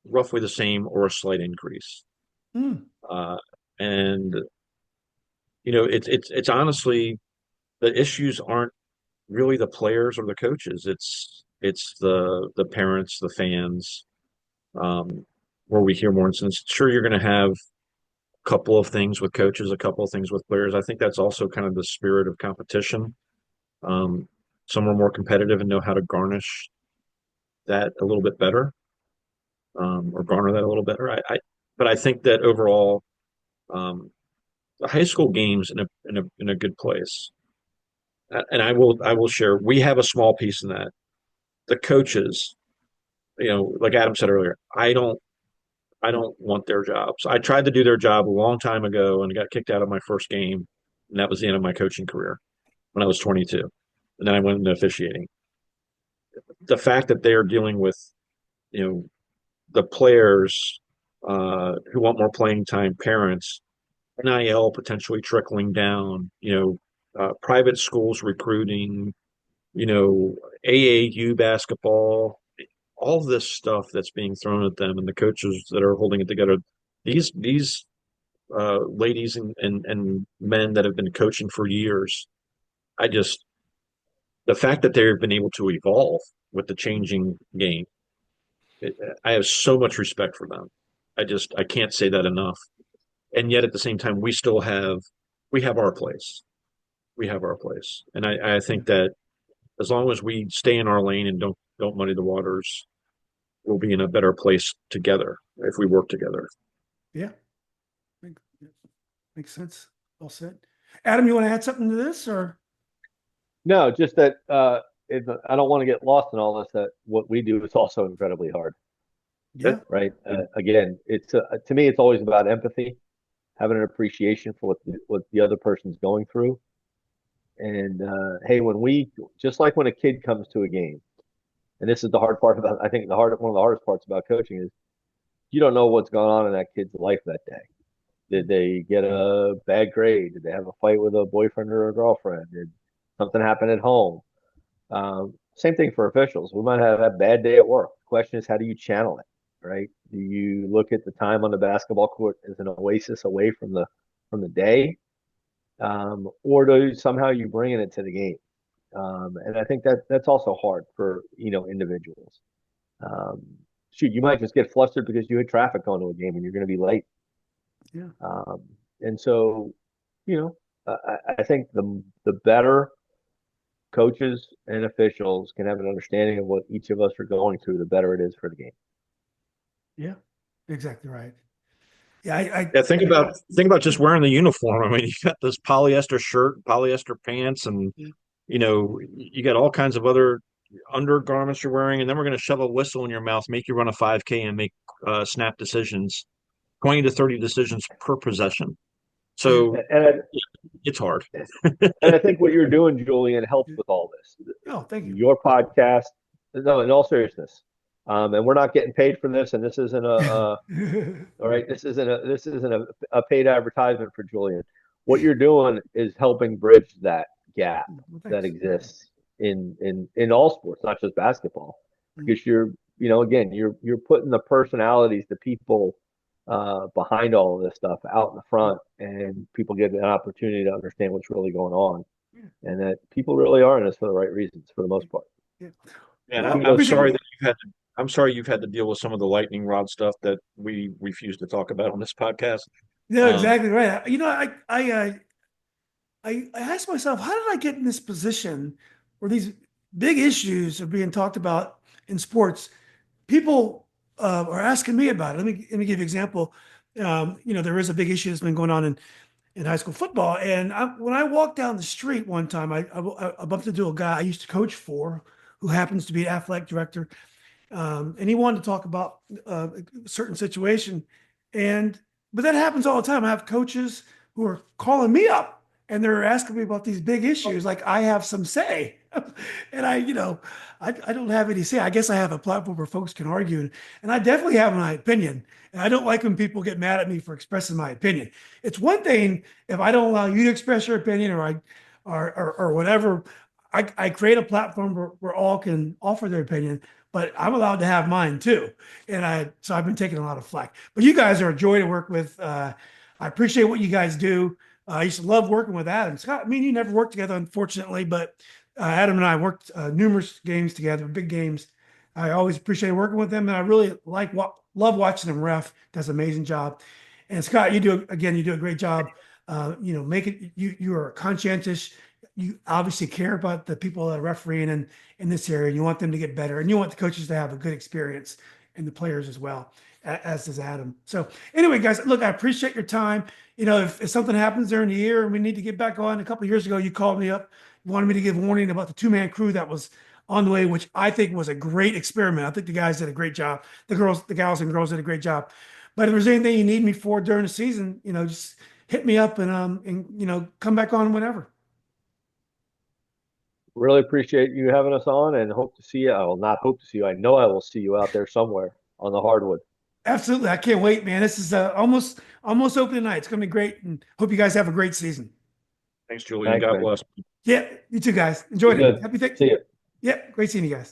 Speaker 3: roughly the same or a slight increase.
Speaker 1: Hmm.
Speaker 3: Uh, and it's honestly the issues aren't really the players or the coaches. It's the parents, the fans, um, where we hear more incidents. Sure, you're going to have a couple of things with coaches, a couple of things with players. I think that's also kind of the spirit of competition. Um, some are more competitive and know how to garnish that a little bit better, or garner that a little better. But I think that overall, um, the high school games in a good place. And I will share. We have a small piece in that. The coaches, like Adam said earlier, I don't want their jobs. I tried to do their job a long time ago and got kicked out of my first game, and that was the end of my coaching career when I was 22. And then I went into officiating. The fact that they are dealing with, you know, the players who want more playing time, parents, NIL potentially trickling down, private schools recruiting, AAU basketball, all this stuff that's being thrown at them, and the coaches that are holding it together. These ladies and men that have been coaching for years, I just the fact that they've been able to evolve with the changing game, it, I have so much respect for them. I can't say that enough. And yet at the same time, we have our place. We have our place, and I think that as long as we stay in our lane and don't muddy the waters, we'll be in a better place together if we work together.
Speaker 1: Yeah. Make- Makes sense. Well said. Adam, you want to add something to this or?
Speaker 2: No, just that I don't want to get lost in all this. That what we do is also incredibly hard,
Speaker 1: Yeah.
Speaker 2: right? Again, it's to me, it's always about empathy, having an appreciation for what the other person's going through. And hey, just like when a kid comes to a game, and this is the hard part about, I think one of the hardest parts about coaching is you don't know what's going on in that kid's life that day. Did they get a bad grade? Did they have a fight with a boyfriend or a girlfriend? Did something happen at home? Same thing for officials. We might have a bad day at work. The question is, how do you channel it, right? Do you look at the time on the basketball court as an oasis away from the day, or do somehow you bringing it to the game? And I think that's also hard for individuals. Um, Shoot, you might just get flustered because you had traffic going to a game and you're going to be late.
Speaker 1: Yeah.
Speaker 2: And so, I think the better coaches and officials can have an understanding of what each of us are going through, the better it is for the game.
Speaker 1: Yeah. Exactly right. Yeah.
Speaker 3: Yeah, think about just wearing the uniform. I mean, you got this polyester shirt, polyester pants, and you got all kinds of other undergarments you're wearing, and then we're going to shove a whistle in your mouth, make you run a 5K, and make snap decisions, 20 to 30 decisions per possession. So
Speaker 2: And
Speaker 3: it's hard.
Speaker 2: I think what you're doing, Julian, helps with all this.
Speaker 1: Oh, thank you.
Speaker 2: Your podcast, no, in all seriousness, and we're not getting paid for this, and this isn't all right. This isn't a paid advertisement for Julian. What you're doing is helping bridge that gap
Speaker 1: Well,
Speaker 2: that
Speaker 1: thanks.
Speaker 2: exists in all sports, not just basketball, because again, you're putting the personalities, the people behind all of this stuff out in the front, and people get an opportunity to understand what's really going on,
Speaker 1: Yeah.
Speaker 2: and that people really are in this for the right reasons for the most part.
Speaker 1: Yeah.
Speaker 3: And
Speaker 1: Well,
Speaker 3: I'm sorry that I'm sorry you've had to deal with some of the lightning rod stuff that we refuse to talk about on this podcast.
Speaker 1: no,
Speaker 3: Um,
Speaker 1: exactly right. I asked myself, how did I get in this position where these big issues are being talked about in sports? People are asking me about it. Let me give you an example. There is a big issue that's been going on in high school football, and when I walked down the street one time, I bumped into a guy I used to coach for, who happens to be an athletic director, and he wanted to talk about a certain situation, but that happens all the time. I have coaches who are calling me up and they're asking me about these big issues, like I have some say. And I don't have any say. I guess I have a platform where folks can argue, and I definitely have my opinion. And I don't like when people get mad at me for expressing my opinion. It's one thing if I don't allow you to express your opinion, or whatever. I create a platform where all can offer their opinion, but I'm allowed to have mine too. So I've been taking a lot of flack. But you guys are a joy to work with. I appreciate what you guys do. I used to love working with Adam. Scott, me and you never worked together, unfortunately, but Adam and I worked numerous games together, big games. I always appreciate working with them, and I really love watching him ref. Does an amazing job. And Scott, you do a great job. Make it. You are conscientious. You obviously care about the people that are refereeing in this area. And you want them to get better, and you want the coaches to have a good experience, and the players as well, as does Adam. So anyway, guys, look, I appreciate your time. If something happens during the year and we need to get back on, a couple of years ago, you called me up, you wanted me to give warning about the two-man crew that was on the way, which I think was a great experiment. I think the guys did a great job. The gals and girls did a great job. But if there's anything you need me for during the season, just hit me up and come back on whenever.
Speaker 2: Really appreciate you having us on, and hope to see you. I will not hope to see you. I know I will see you out there somewhere on the hardwood.
Speaker 1: Absolutely. I can't wait, man. This is almost opening night. It's going to be great, and hope you guys have a great season.
Speaker 3: Thanks, Julian.
Speaker 2: Thanks,
Speaker 3: God
Speaker 2: man.
Speaker 3: bless.
Speaker 1: Yeah, you too, guys. Enjoyed it.
Speaker 2: Good.
Speaker 1: Happy Thanksgiving.
Speaker 2: See you.
Speaker 1: Yep, great seeing you guys.